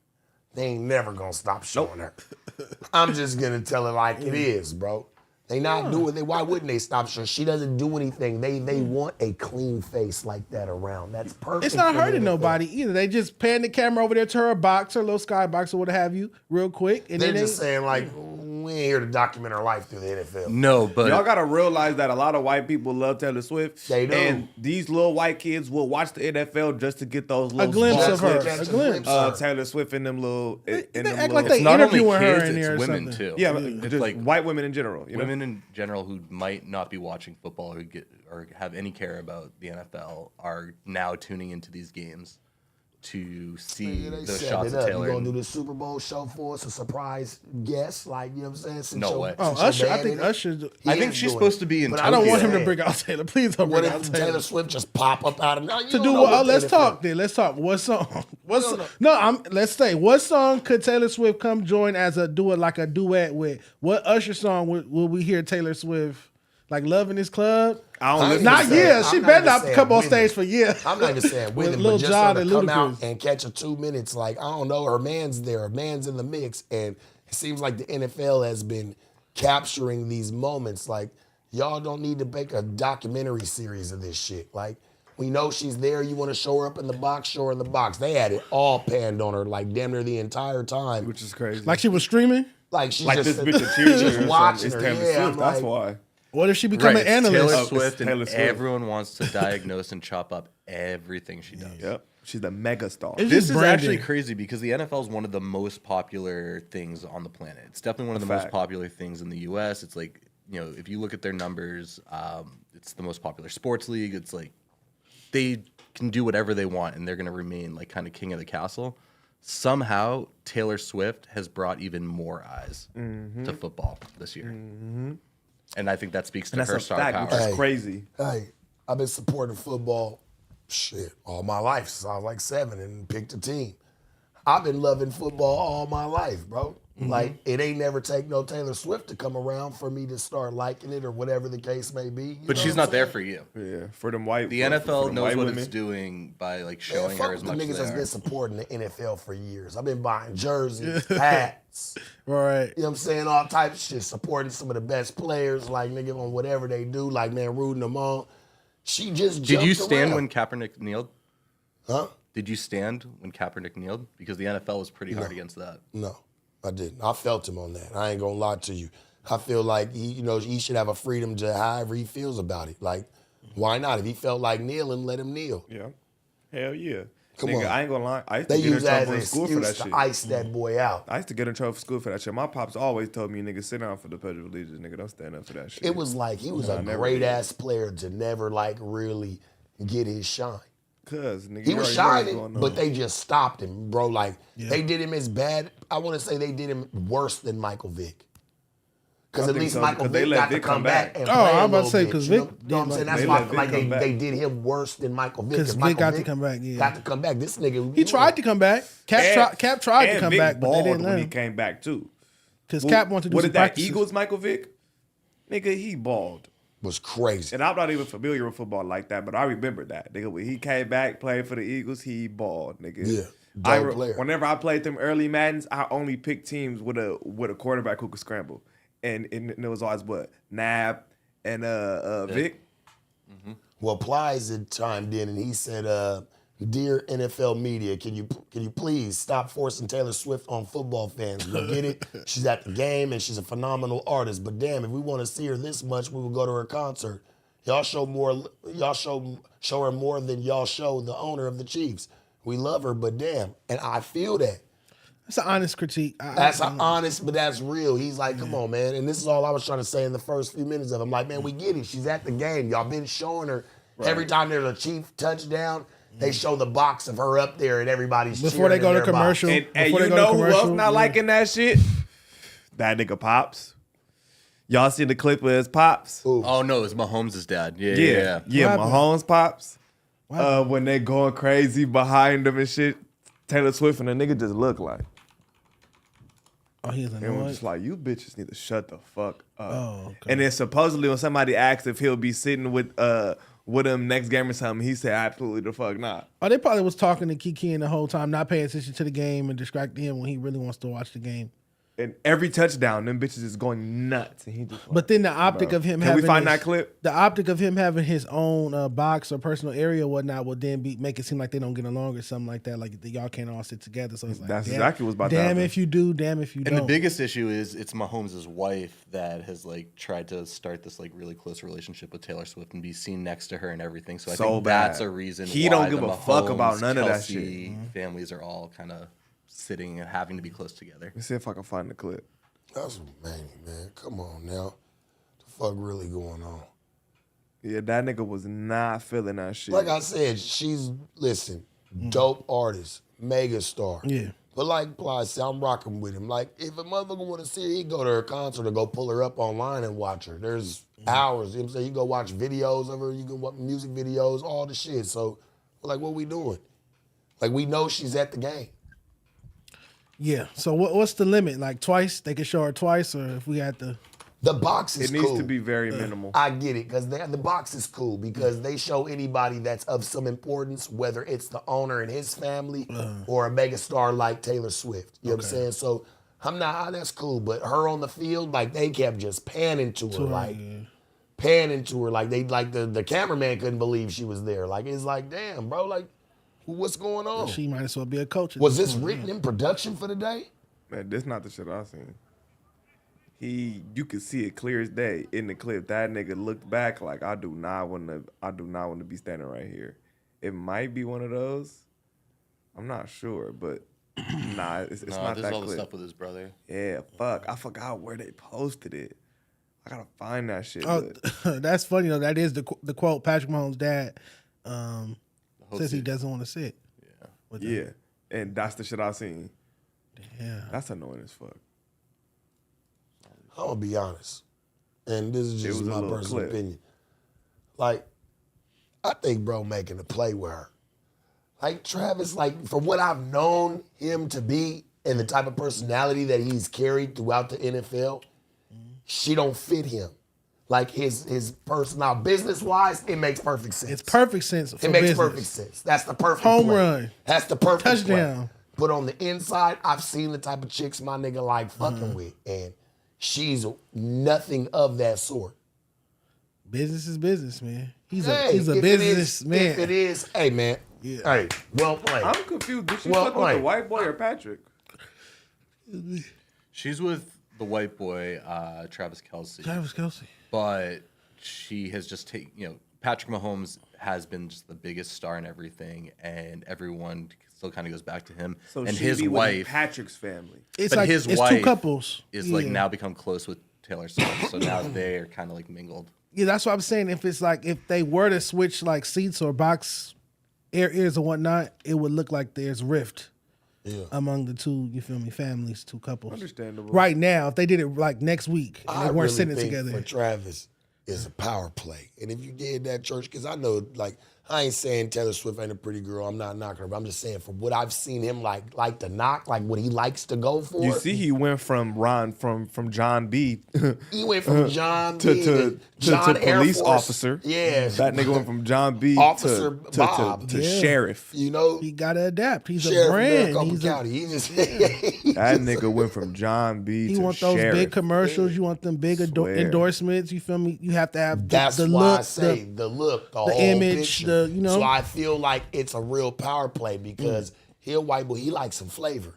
They ain't never gonna stop showing her. I'm just gonna tell it like it is, bro. They not doing it. Why wouldn't they stop showing? She doesn't do anything. They want a clean face like that around. That's perfect. It's not for hurting the NFL. nobody either. They just pan the camera over there to her box, her little skybox or what have you, real quick. And They're then just saying like, we ain't here to document her life through the NFL. No, but Y'all gotta realize that a lot of white people love Taylor Swift. They do. And these little white kids will watch the NFL just to get those little glimpse small of her. clips. A glimpse. Taylor Swift and them little. They and them act little, like they not only interviewing her kids, in there it's or women something. too. yeah, it's just like white women in general. You know? women in general who might not be watching football or have any care about the NFL are now tuning into these games to see They those set shots it of up. Taylor. You gonna and- do the Super Bowl show for us, a surprise guest, like, you know what I'm saying? Since No your- way. Oh, since your Usher. I band think in it. Usher. He I think is she's doing supposed it. to be in But I don't want him to saying, bring out Taylor. Please don't What bring if out Taylor Taylor. Swift just pop up out of now? To do what? Let's talk then. Let's talk. What song? Let's say what song could Taylor Swift come join as a duet with? What Usher song will we hear Taylor Swift like "Love in This Club"? I don't I ain't listen Not to even that. saying- yeah. I'm She not better even not saying come on women. stage for yeah. I'm not even saying With women, Lil but just Jon her and to come out Ludacris. and catch a 2 minutes, like, I don't know, her man's there, her man's in the mix, and it seems like the NFL has been capturing these moments. Like, y'all don't need to make a documentary series of this shit. Like, we know she's there, you want to show her up in the box, show her in the box. They had it all panned on her, like, damn near the entire time. Which is crazy. Like she was streaming. Like, she's like just, this bitch a cheerleader just or watching something. It's her. Taylor Yeah, Swift. I'm That's like, why. What if she become an Right, it's analyst? Taylor Oh, Swift, it's and Taylor Swift. everyone wants to diagnose and chop up everything she does. Yep. She's the mega star. It's This just is branding. actually crazy because the NFL is one of the most popular things on the planet. It's definitely one of the most Fact. popular things in the U.S. It's like, if you look at their numbers, it's the most popular sports league. It's like they can do whatever they want and they're going to remain like kind of king of the castle. Somehow Taylor Swift has brought even more eyes to football this year. And I think that speaks to her star power. Which is crazy. Hey, I've been supporting football all my life since I was like 7 and picked a team. I've been loving football all my life, bro. Like, it ain't never take no Taylor Swift to come around for me to start liking it or whatever the case may be. But she's not there for you. Yeah, for them white. The NFL knows what it's doing by like showing her as much as the niggas they that's are. been supporting the NFL for years. I've been buying jerseys, hats. Right. You know what I'm saying? All types of shit. Supporting some of the best players, like, nigga, on whatever they do. Like, man, rooting them on. She just Did you jumped stand around. when Kaepernick kneeled? Huh? Did you stand when Kaepernick kneeled? Because the NFL was pretty hard against that. No, I didn't. I felt him on that. I ain't gonna lie to you. I feel like he should have a freedom to however he feels about it. Like, why not? If he felt like kneeling, let him kneel. Yeah. Hell yeah. Come Nigga, on. I ain't gonna lie. I used They to get in use that trouble as in an school for that excuse shit. to ice that boy out. I used to get in trouble for school for that shit. My pops always told me, nigga, sit down for the Pledge of Allegiance. Nigga, don't stand up for that shit. It was like he was a great ass player to never like really get his shine. Cause nigga, He you was already know what's shining, going on. but they just stopped him, bro. Like, they did him as bad. I want to say they did him worse than Michael Vick. Because I at think least so, Michael because they Vick let got to Vic come come back back. and Oh, play I was a about to little say, bit, 'cause you know? Vic Know what I'm did saying? like- That's They why I let feel like Vic come they back. did him worse than Michael Vick. 'Cause Vic Michael got to come back, yeah. Got to come back. This nigga, He tried to come back. Cap tried to and come Vic back, but they balled didn't when let he him. came back too. Because Cap wanted to do What some did that practices. Eagles Michael Vick? Nigga, he balled. was crazy. And I'm not even familiar with football like that, but I remember that. Nigga, when he came back playing for the Eagles, he balled, nigga. Yeah, dope player. Whenever I played them early Maddens, I only picked teams with a quarterback who could scramble. And it was always what? Nab and Vic. Well, Plies had chimed in and he said, "Dear NFL media, can you please stop forcing Taylor Swift on football fans? We get it. She's at the game and she's a phenomenal artist. But damn, if we want to see her this much, we will go to her concert. Y'all show more. Y'all show her more than y'all show the owner of the Chiefs. We love her, but damn." And I feel that. That's an honest critique. That's honest, but that's real. He's like, come on, man. And this is all I was trying to say in the first few minutes of it. I'm like, man, we get it. She's at the game. Y'all been showing her every time there's a Chief touchdown. They show the box of her up there and everybody's Before they cheering go in to their commercial. box. And Before you they go to know who else commercial, not liking that shit? That nigga Pops. Y'all seen the clip with his Pops? Oh no, it's Mahomes' dad. Yeah. Yeah, What happened? Mahomes Pops. When they going crazy behind him and shit, Taylor Swift and the nigga just look like. Oh, he's And we're annoyed. just like, you bitches need to shut the fuck up. Oh, okay. And then supposedly when somebody asked if he'll be sitting with him next game or something, he said absolutely the fuck not. Oh, they probably was talking to Kiki the whole time, not paying attention to the game and distracting him when he really wants to watch the game. And every touchdown, them bitches is going nuts. And he just like, But then the optic bro. of him Can having we find his- that clip? The optic of him having his own box or personal area or whatnot will then make it seem like they don't get along or something like that. Like y'all can't all sit together. So it's like, That's damn, exactly what's about to damn happen. if you do, damn if you And don't. the biggest issue is it's Mahomes' wife that has like tried to start this like really close relationship with Taylor Swift and be seen next to her and everything. So I So think that's bad. a reason He why don't give the a fuck about Mahomes, none of that Kelsey shit. families are all kind of sitting and having to be close together. Let's see if I can find the clip. That's man. Come on now. The fuck really going on? Yeah, that nigga was not feeling that shit. Like I said, she's, dope artist, mega star. Yeah. But like Plies said, I'm rocking with him. Like, if a motherfucker want to see her, he go to her concert or go pull her up online and watch her. There's hours. You know what I'm saying? You go watch videos of her, you can watch music videos, all the shit. So, like, what we doing? Like, we know she's at the game. Yeah. So what's the limit? Like twice? They can show her twice, or if we had to. The box is it needs cool. to be very minimal. I get it, because the box is cool because they show anybody that's of some importance, whether it's the owner and his family or a mega star like Taylor Swift. You know what I'm saying? So that's cool. But her on the field, like they kept just panning to her, panning to her. Like the cameraman couldn't believe she was there. Like it's like, damn, bro, like what's going on? She might as well be a coach. Was this written in production for the day? Man, this not the shit I seen. You could see it clear as day in the clip. That nigga looked back like I do not want to be standing right here. It might be one of those. I'm not sure, but nah, it's not there's that all clip. the stuff with his brother. Yeah, fuck. I forgot where they posted it. I gotta find that shit. Oh, but that's funny though. That is the quote. Patrick Mahomes' dad says he doesn't want to sit. Yeah, and that's the shit I seen. Yeah, that's annoying as fuck. I'm gonna be honest, and this is just my personal opinion. Like, I think bro making a play with her. Like Travis, like from what I've known him to be and the type of personality that he's carried throughout the NFL, she don't fit him. Like his personal business wise, it makes perfect sense. It's perfect sense. It makes perfect sense. That's the perfect home play. run. That's the perfect touchdown. Play. But on the inside, I've seen the type of chicks my nigga like fucking with, and she's nothing of that sort. Business is business, man. He's Hey, a business man. If it is, hey man. Yeah. Hey, well played. I'm confused. Did she fuck with the white boy or Patrick? She's with the white boy, Travis Kelce. Travis Kelce. But she has just taken, Patrick Mahomes has been just the biggest star in everything, and everyone still kind of goes back to him. So and she his be wife, with Patrick's family. It's but like his it's wife two couples. is like now become close with Taylor Swift, so now they are kind of like mingled. Yeah, that's what I'm saying. If it's like if they were to switch like seats or box ears or whatnot, it would look like there's rift among the two. You feel me? Families, two couples. Understandable. Right now, if they did it like next week, and they I weren't really sitting think together. for Travis is a power play. And if you did that, church, because I know, like, I ain't saying Taylor Swift ain't a pretty girl. I'm not knocking her, but I'm just saying from what I've seen him like to knock, like what he likes to go for. You see, he went from from John B. He went from John to B. to John police Air Force. officer. Yeah. That nigga went from John B. Officer to Bob. sheriff. You know, he gotta adapt. He's Sheriff a brand. Maricopa He's County. He just That nigga went from John B. He to want those sheriff. big commercials. You want them big Swear. endorsements. You feel me? You have to have That's the why look, I say the look, the whole image, picture. the So I feel like it's a real power play because he a white boy. He likes some flavor.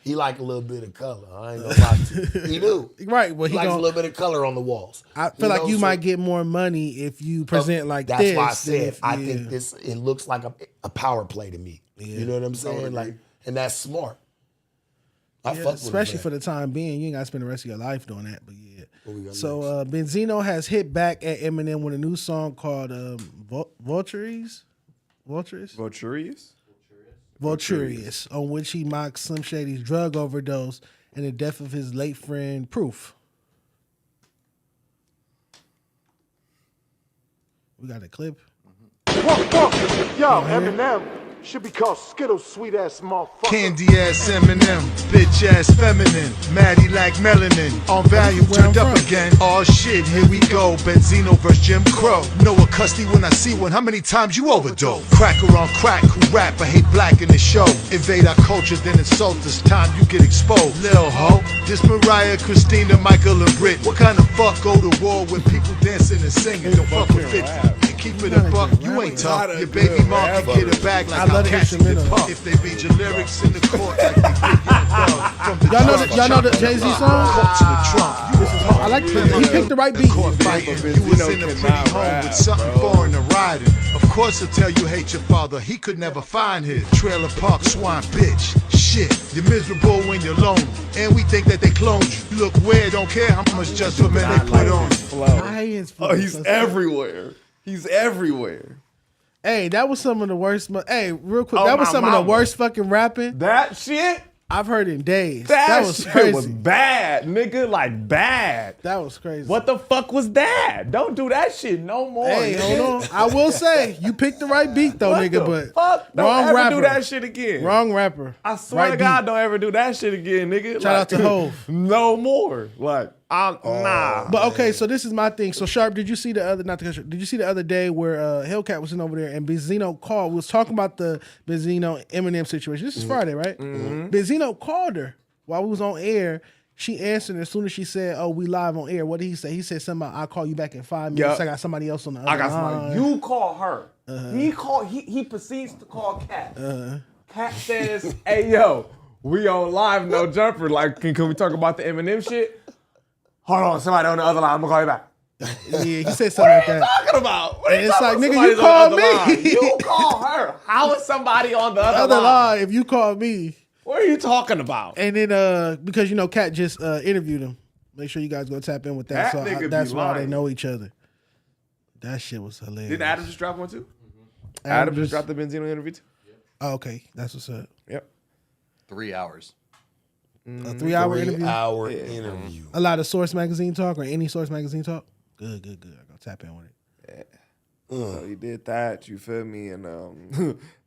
He like a little bit of color. I ain't gonna lie to you. He do. Right. Well, He likes a little bit of color on the walls. I feel like you might get more money if you present like that's this. That's why I said I yeah. think this. It looks like a power play to me. Yeah. You know what I'm saying? Like, and that's smart. I fuck with especially him for the time being. You ain't gotta spend the rest of your life doing that. But yeah. What we got So Benzino has hit back at Eminem with a new song called Vulturious? Vulturious, on which he mocks Slim Shady's drug overdose and the death of his late friend Proof. We got a clip. Yo, Eminem should be called Skittles, sweet ass motherfucker. Candy ass Eminem, bitch ass feminine, Maddie like melanin. On Valium turned up again. Oh shit, here we go. Benzino versus Jim Crow. Know a custody when I see one. How many times you overdose? Cracker on crack, who rap? I hate black in the show. Invade our culture, then insult us. Time you get exposed. Lil ho, this Mariah, Christina, Michael, and Brit. What kind of fuck go to war when people dancing and singing? Don't fuck with 50. Keep it a buck, you ain't tough. Your baby mom can get it back like I'm catching the puff. If they read your lyrics in the court like they think you're above. Y'all know the Jay-Z song? I like the he picked the right beat. You was in a pretty home with something foreign to riding. Of course he'll tell you hate your father. He could never find his trailer park swine bitch. Shit, you're miserable when you're lonely. And we think that they cloned you. You look weird, don't care how much judgment they put on you. I hate his flow. Oh, he's everywhere. He's everywhere. Hey, that was some of the worst. Hey, real quick, that was some of the worst fucking rapping That shit. I've heard in days. That was shit crazy. was bad, nigga. Like bad. That was crazy. What the fuck was that? Don't do that shit no more. Hey, nigga. hold on. I will say you picked the right beat though, What nigga. the But fuck? Don't wrong ever rapper. do that shit again. Wrong rapper. I swear to God, don't ever do that shit again, nigga. Shout out to Hov. No more. Like, nah. But okay, so this is my thing. So Sharp, did you see the other day where Hellcat was in over there and Benzino called? We was talking about the Benzino Eminem situation. This is Friday, right? Mm-hmm. Benzino called her while we was on air. She answered as soon as she said, "Oh, we live on air." What did he say? He said something about, "I'll call you back in 5 minutes." Yep. I got somebody else on the other I got line. somebody. You call her. He proceeds to call Cat. Cat says, "Hey yo, we on live, no jumper. Like, can we talk about the Eminem shit?" Hold on, somebody on the other line. I'm gonna call you back. Yeah, he said something like that. What are you talking about? What are And you it's talking like, about? nigga, you Somebody's on the called other line. me. You call her. How is somebody on the Other line? line, if you call me. What are you talking about? And then because Cat just interviewed him. Make sure you guys go tap in with that. That nigga be that's why they lying. know each other. That shit was hilarious. Did Adam just drop one too? Adam just dropped the Benzino interview too. Oh, okay, that's what's up. Yep. 3 hours. A 3-hour interview. 3-hour interview. A lot of Source magazine talk or any Source magazine talk. Good. I'm gonna tap in with it. So he did that, you feel me? And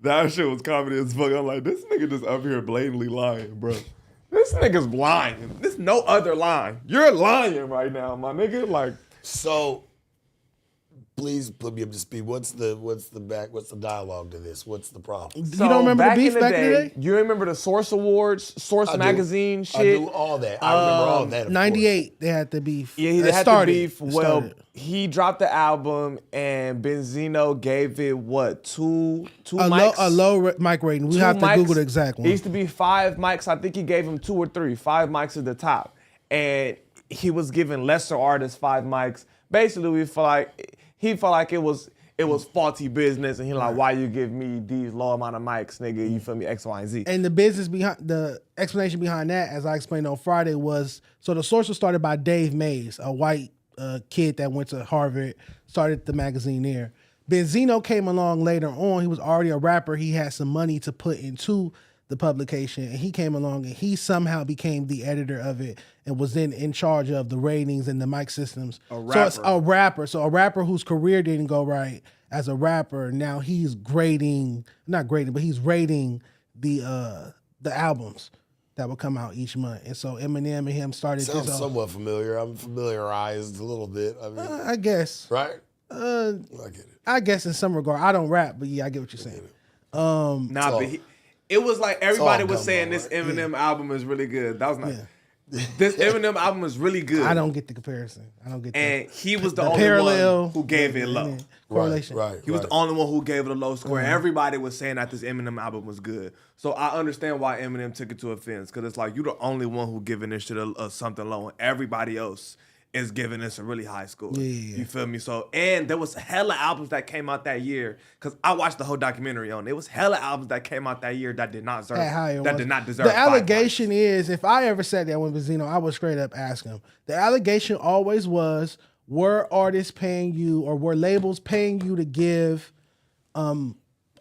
that shit was comedy as fuck. I'm like, this nigga just up here blatantly lying, bro. This nigga's lying. There's no other line. You're lying right now, my nigga. Like, so please put me up to speed. What's the dialogue to this? What's the problem? You don't remember the beef back in the day? You remember the Source Awards, Source magazine shit? I do all that. I remember all that. 98, they had the beef. Yeah, they had the beef. Well, he dropped the album and Benzino gave it what, two mics? A low mic rating. We have to Google the exact one. It used to be 5 mics. I think he gave him 2 or 3. 5 mics at the top. And he was giving lesser artists 5 mics. Basically, he felt like it was faulty business, and he like, why you give me these low amount of mics, nigga? You feel me? X, Y, and Z. And the explanation behind that, as I explained on Friday, was so the Source was started by Dave Mays, a white kid that went to Harvard, started the magazine there. Benzino came along later on. He was already a rapper. He had some money to put into the publication, and he came along and he somehow became the editor of it and was then in charge of the ratings and the mic systems. So it's a rapper. So a rapper whose career didn't go right as a rapper, now he's rating the albums that would come out each month. And so Eminem and him started Sounds this. somewhat familiar. I'm familiarized a little bit. I mean, I guess. Right? I get it. I guess in some regard. I don't rap, but yeah, I get what you're saying. But it was like everybody was saying this Eminem album is really good. That was not. This Eminem album is really good. I don't get the comparison. I don't get And he was the only one who gave it low. Correlation. Right. He was the only one who gave it a low score. Everybody was saying that this Eminem album was good. So I understand why Eminem took it to offense, because it's like, you're the only one who giving this shit a something low, and everybody else is giving this a really high score. Yeah. You feel me? So, and there was hella albums that came out that year, because I watched the whole documentary on it. It was hella albums that came out that year that did not deserve The allegation is, if I ever sat there with Benzino, I would straight up ask him. The allegation always was, were artists paying you or were labels paying you to give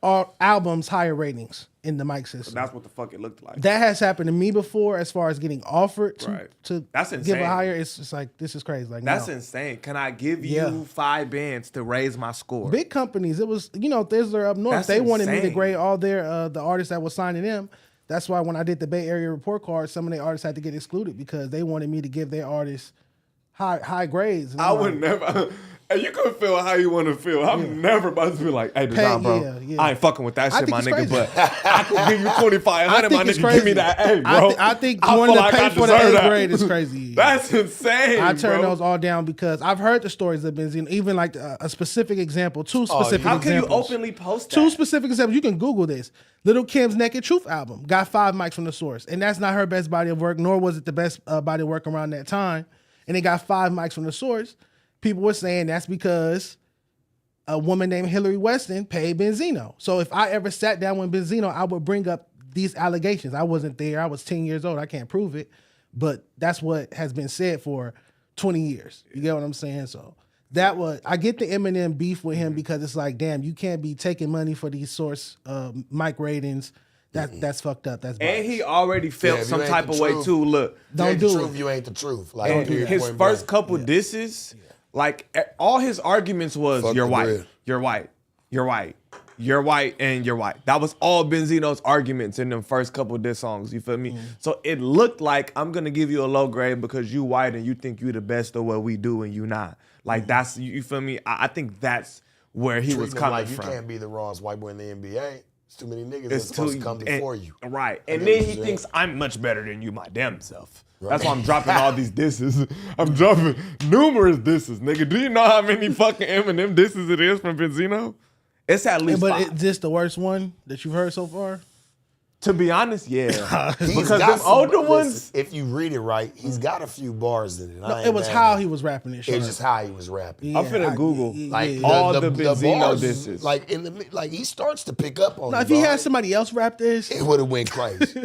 albums higher ratings in the mic system? So that's what the fuck it looked like. That has happened to me before, as far as getting offered to that's give insane. a higher. It's just like, this is crazy. Like, That's no. insane. Can I give you 5 bands to raise my score? Big companies, it was, Thizzler up north, That's they wanted me to insane. grade all their the artists that was signing them. That's why when I did the Bay Area report card, some of the artists had to get excluded because they wanted me to give their artists high grades. And I would never. And you can feel how you want to feel. I'm never about to be like, hey, Design, bro, I ain't fucking with that shit, my nigga, but I could give you 2,500, my nigga. Give me that A, bro. I think wanting to pay for the A grade is crazy. That's insane, I turn bro. those all down because I've heard the stories of Benzino, even like a specific example, two specific How examples. can you openly post that? 2 specific examples. You can Google this. Little Kim's Naked Truth album got 5 mics from the Source, and that's not her best body of work, nor was it the best body of work around that time. And it got 5 mics from the Source. People were saying that's because a woman named Hillary Weston paid Benzino. So if I ever sat down with Benzino, I would bring up these allegations. I wasn't there. I was 10 years old. I can't prove it. But that's what has been said for 20 years. You get what I'm saying? So I get the Eminem beef with him because it's like, damn, you can't be taking money for these Source mic ratings. That's fucked up. That's biased. And he already felt some type of way too. Look, don't do it. You ain't the truth. Like, and his first couple disses, like all his arguments was, you're white, you're white, you're white, you're white, and you're white. That was all Benzino's arguments in them first couple diss songs. You feel me? So it looked like, I'm gonna give you a low grade because you white and you think you the best of what we do and you not. Like that's, you feel me? I think that's where he was coming from. You can't be the rawest white boy in the NBA. It's too many niggas that's supposed to come before you. Right. And then he thinks I'm much better than you, my damn self. Right. That's why I'm dropping all these disses. I'm dropping numerous disses, nigga. Do you know how many fucking Eminem disses it is from Benzino? It's at least 5. It's just the worst one that you've heard so far? To be honest, yeah. Because them older ones, if you read it right, he's got a few bars in it. No, it was how he was rapping it. It's just how he was rapping. I'm finna Google like all the Benzino bars, disses. Like he starts to pick up on. Now, if he had somebody else rap this, it would have went crazy.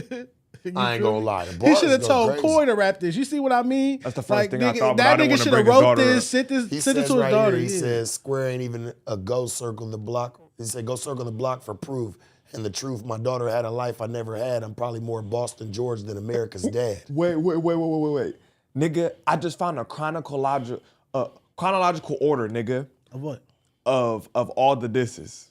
I ain't gonna lie. He should have told Coy to rap this. You see what I mean? That's the first thing I thought. That nigga should have wrote this, sent it to his daughter. He says, "Square ain't even a go circle the block." He said, go circle the block for proof. And the truth, my daughter had a life I never had. I'm probably more Boston George than America's dad. Wait. Nigga, I just found a chronological order, nigga. Of what? Of all the disses.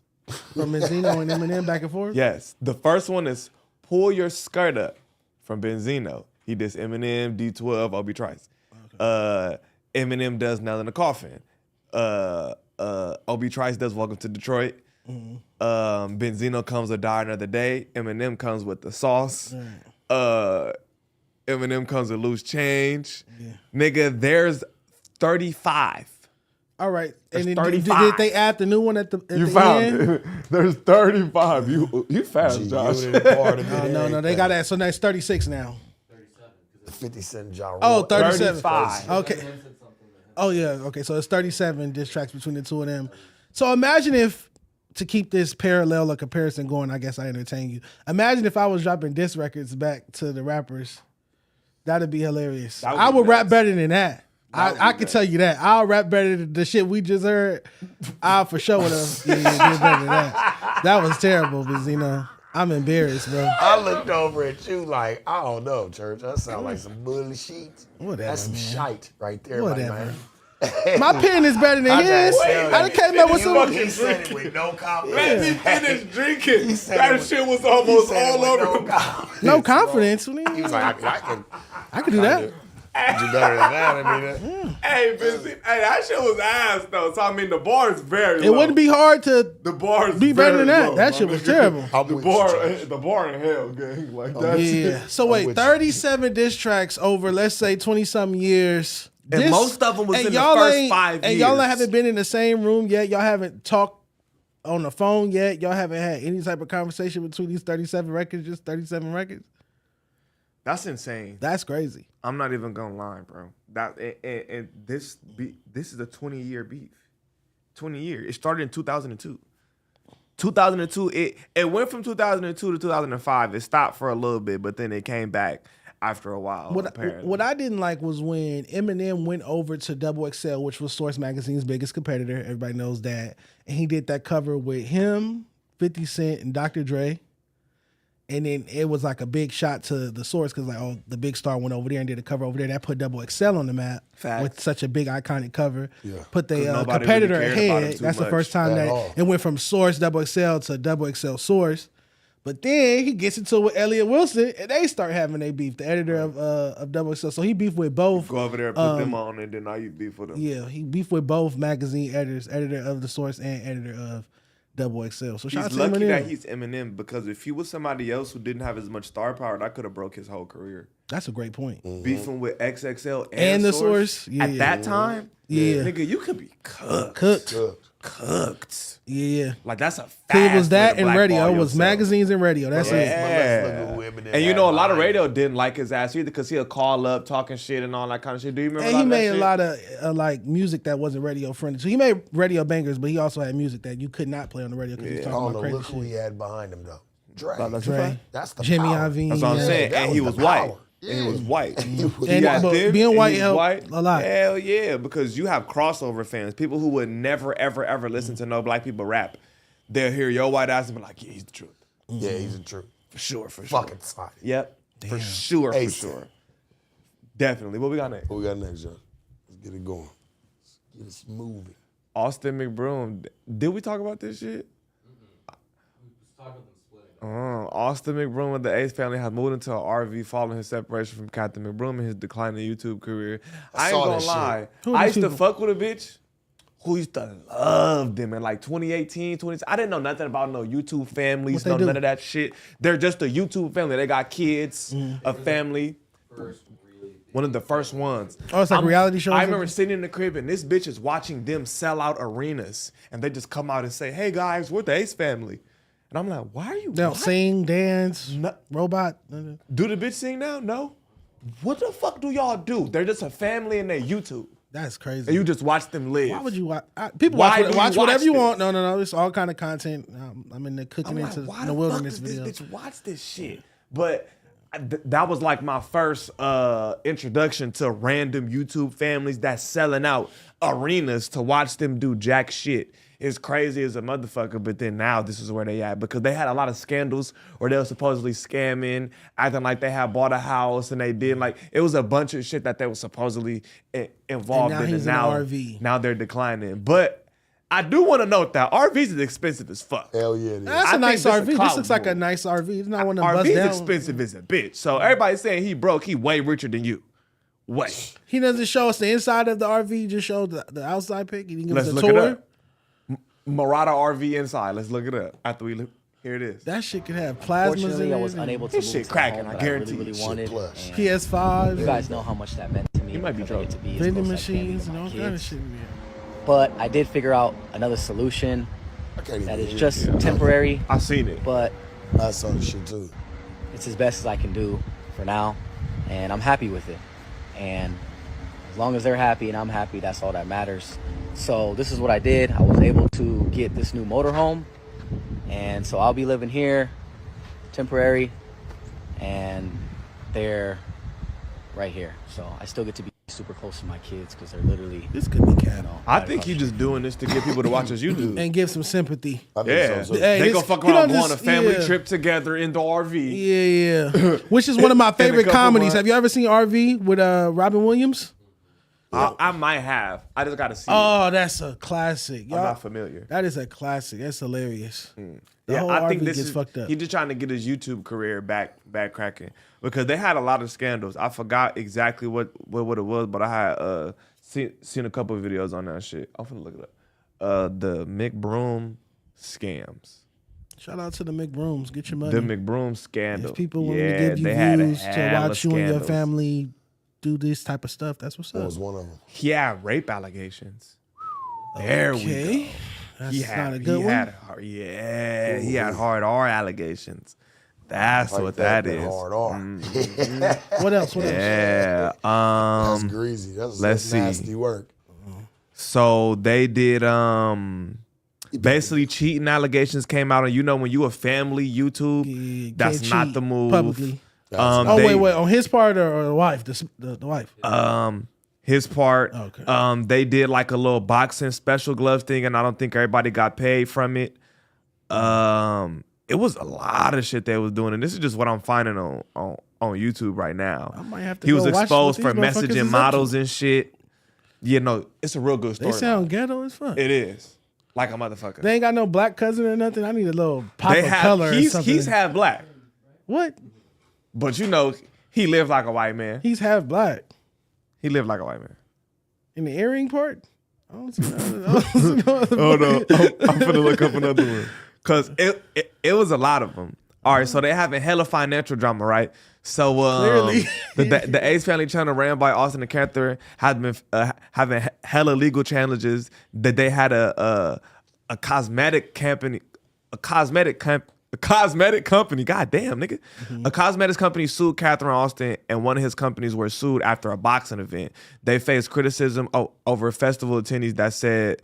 From Benzino and Eminem back and forth? Yes. The first one is Pull Your Skirt Up from Benzino. He dissed Eminem, D12, Obi Trice. Okay. Eminem does Nail in the Coffin. Obi Trice does Welcome to Detroit. Mm-hmm. Benzino comes with Die Another Day. Eminem comes with The Sauce. Eminem comes with Loose Change. Yeah. Nigga, there's 35. All right. There's and then 35. did they add the new one at the You the found end? it. There's 35. You fast, Josh. No, they got that. So that's 36 now. 50 Cent Ja Rule. Oh, 37. 35. Okay. Oh, yeah. Okay, so it's 37 diss tracks between the two of them. So imagine if, to keep this parallel or comparison going, I guess I entertain you. Imagine if I was dropping diss records back to the rappers. That'd be hilarious. I would rap better than that. I can tell you that. I'll rap better than the shit we just heard. I'll for sure would have did better than that. That was terrible, Benzino. I'm embarrassed, bro. I looked over at you like, I don't know, Church. That sound like some bullshit. Whatever, That's some man. shite right there, Whatever. man. My pen is better than his. I done came up with some. He said it with no confidence. Let me finish drinking. That shit was almost all over. No confidence. He was like, I can do that. Do better than that. I mean, Hey, that shit was ass though. So I mean, the bar is very. It wouldn't be hard to The bar is be better than very that. low, That shit was terrible. The bar in hell, gang. Like that. Yeah. So wait, 37 diss tracks over, let's say 20-something years. And most of them was in the first 5 years. And y'all haven't been in the same room yet. Y'all haven't talked on the phone yet. Y'all haven't had any type of conversation between these 37 records, just 37 records. That's insane. That's crazy. I'm not even gonna lie, bro. And this is a 20-year beef. 20 years. It started in 2002. 2002. It went from 2002 to 2005. It stopped for a little bit, but then it came back after a while. What I didn't like was when Eminem went over to Double XL, which was Source Magazine's biggest competitor. Everybody knows that. And he did that cover with him, 50 Cent, and Dr. Dre. And then it was like a big shot to the Source because the big star went over there and did a cover over there. That put Double XL on the map with such a big iconic cover. Yeah. Put the competitor ahead. That's the first time that it went from Source Double XL to Double XL Source. But then he gets into it with Elliot Wilson, and they start having a beef. The editor of Double XL, so he beefed with both. Go over there and put them on, and then now you beef with them. Yeah, he beefed with both magazine editors, editor of the Source and editor of Double XL. So he's lucky that he's Eminem, because if he was somebody else who didn't have as much star power, that could have broke his whole career. That's a great point. Mm-hmm. Beefing with XXL and the Source at that time, nigga, you could be cooked. Yeah, like that's a fact. It was that and radio. It was magazines and radio. That's it. And you know, a lot of radio didn't like his ass either, because he'll call up talking shit and all that kind of shit. Do you remember? And he made a lot of like music that wasn't radio friendly. So he made radio bangers, but he also had music that you could not play on the radio because he was talking about crazy look who he had behind him though. Dre. That's the Jimmy power. Iovine. That's what I'm saying. And he was white. And he was white. Being white helped a lot. Hell yeah, because you have crossover fans, people who would never, ever, ever listen to no black people rap. They'll hear your white ass and be like, yeah, he's the truth. Yeah, he's the truth. For sure. Fucking fire. Yep. Damn. For sure. Definitely. What we got next? What we got next, John? Let's get it going. Let's get it moving. Austin McBroom. Did we talk about this shit? Austin McBroom of the Ace family has moved into an RV following his separation from Captain McBroom and his declining YouTube career. I ain't gonna lie. I used to fuck with a bitch who used to love them in like 2018, 20. I didn't know nothing about no YouTube families, none of that shit. They're just a YouTube family. They got kids, a family. One of the first ones. Oh, it's like reality shows? I remember sitting in the crib and this bitch is watching them sell out arenas, and they just come out and say, hey guys, we're the Ace family. And I'm like, why are you? They don't sing, dance, robot. Do the bitch sing now? No. What the fuck do y'all do? They're just a family and they YouTube. That's crazy. And you just watch them live. Why would you watch? People watch whatever you want. No. It's all kind of content. I'm in the cooking into the wilderness video. This bitch watch this shit? But that was like my first introduction to random YouTube families that's selling out arenas to watch them do jack shit. is crazy as a motherfucker, but then now this is where they at because they had a lot of scandals where they were supposedly scamming, acting like they had bought a house and they did like it was a bunch of shit that they were supposedly involved in. He's And now, in an RV. now they're declining. But I do want to note that RVs is expensive as fuck. Hell yeah, it is. That's I a nice think this RV. a This looks like a clout nice RV. It's not one of them bust RV's down. expensive as a bitch. So everybody's saying he broke. He way richer than you. Way. He doesn't show us the inside of the RV. He just showed the outside pic. He didn't give Let's us a look tour. it up. Murata RV inside. Let's look it up. After we look, here it is. That shit could have plasmas Fortunately, in I it. was unable to This move shit to the cracking, home I that guarantee really, you. really wanted. plush. And PS5. you guys know how much that meant to me. You might be because I get drunk. to be as vending close as I can be machines to and my all kind of kids. shit. in there. But I did figure out another solution I can't even that is hear just you. temporary, I seen it. but I saw the shit too. it's as best as I can do for now, and I'm happy with it. And as long as they're happy and I'm happy, that's all that matters. So this is what I did. I was able to get this new motorhome, and so I'll be living here, temporary, and they're right here. So I still get to be super close to my kids because they're literally. This could be cat. I think he's just doing this to get people to watch as you do. And give some sympathy. I think Yeah, so too. Hey, they this- gonna fuck he around don't go on a just- family yeah. trip together in the RV. Yeah. Which is one of my In a favorite couple comedies. months. Have you ever seen RV with Robin Williams? I might have. I just gotta see. it. Oh, that's a classic. I'm Y'all, not familiar. that is a classic. That's hilarious. The Yeah, whole I think RV this gets is fucked up. He's just trying to get his YouTube career back cracking because they had a lot of scandals. I forgot exactly what it was, but I had seen a couple of videos on that shit. I'm gonna look it up. The McBroom scams. Shout out to the McBrooms. Get your money. The McBroom scandal. If people willing to Yeah, give you they had a views to hella watch you and your scandals. family do this type of stuff, that's what's That up. was one of them. He had rape allegations. There we Okay. go. That's not a good one. He had hard R allegations. That's Like what that is. Hard R. What else? What else? Yeah. That's greasy. let's That's see. nasty work. So they did basically cheating allegations came out, and you know when you a family YouTube, You that's can't not cheat the move. publicly. That's Wait, on his part or the wife? The wife. His part. Okay. They did like a little boxing special gloves thing, and I don't think everybody got paid from it. It was a lot of shit they was doing, and this is just what I'm finding on YouTube right now. I might have to He was go watch exposed what for these motherfuckers is messaging up models to. and shit. You know, it's a real good story. They sound ghetto as fuck. It is like a motherfucker. They ain't got no black cousin or nothing. I need a little pop of color or something. He's half black, What? but you know he lived like a white man. He's half black. He lived like a white man. In the earring part? I don't see no. Oh no, I'm gonna look up another one because it was a lot of them. All right, so they having hella financial drama, right? So Clearly. the Ace Family channel ran by Austin and Catherine had been having hella legal challenges that they had a cosmetic company, a cosmetic company. God damn, nigga. Mm-hmm. A cosmetics company sued Catherine Austin, and one of his companies were sued after a boxing event. They faced criticism over festival attendees that said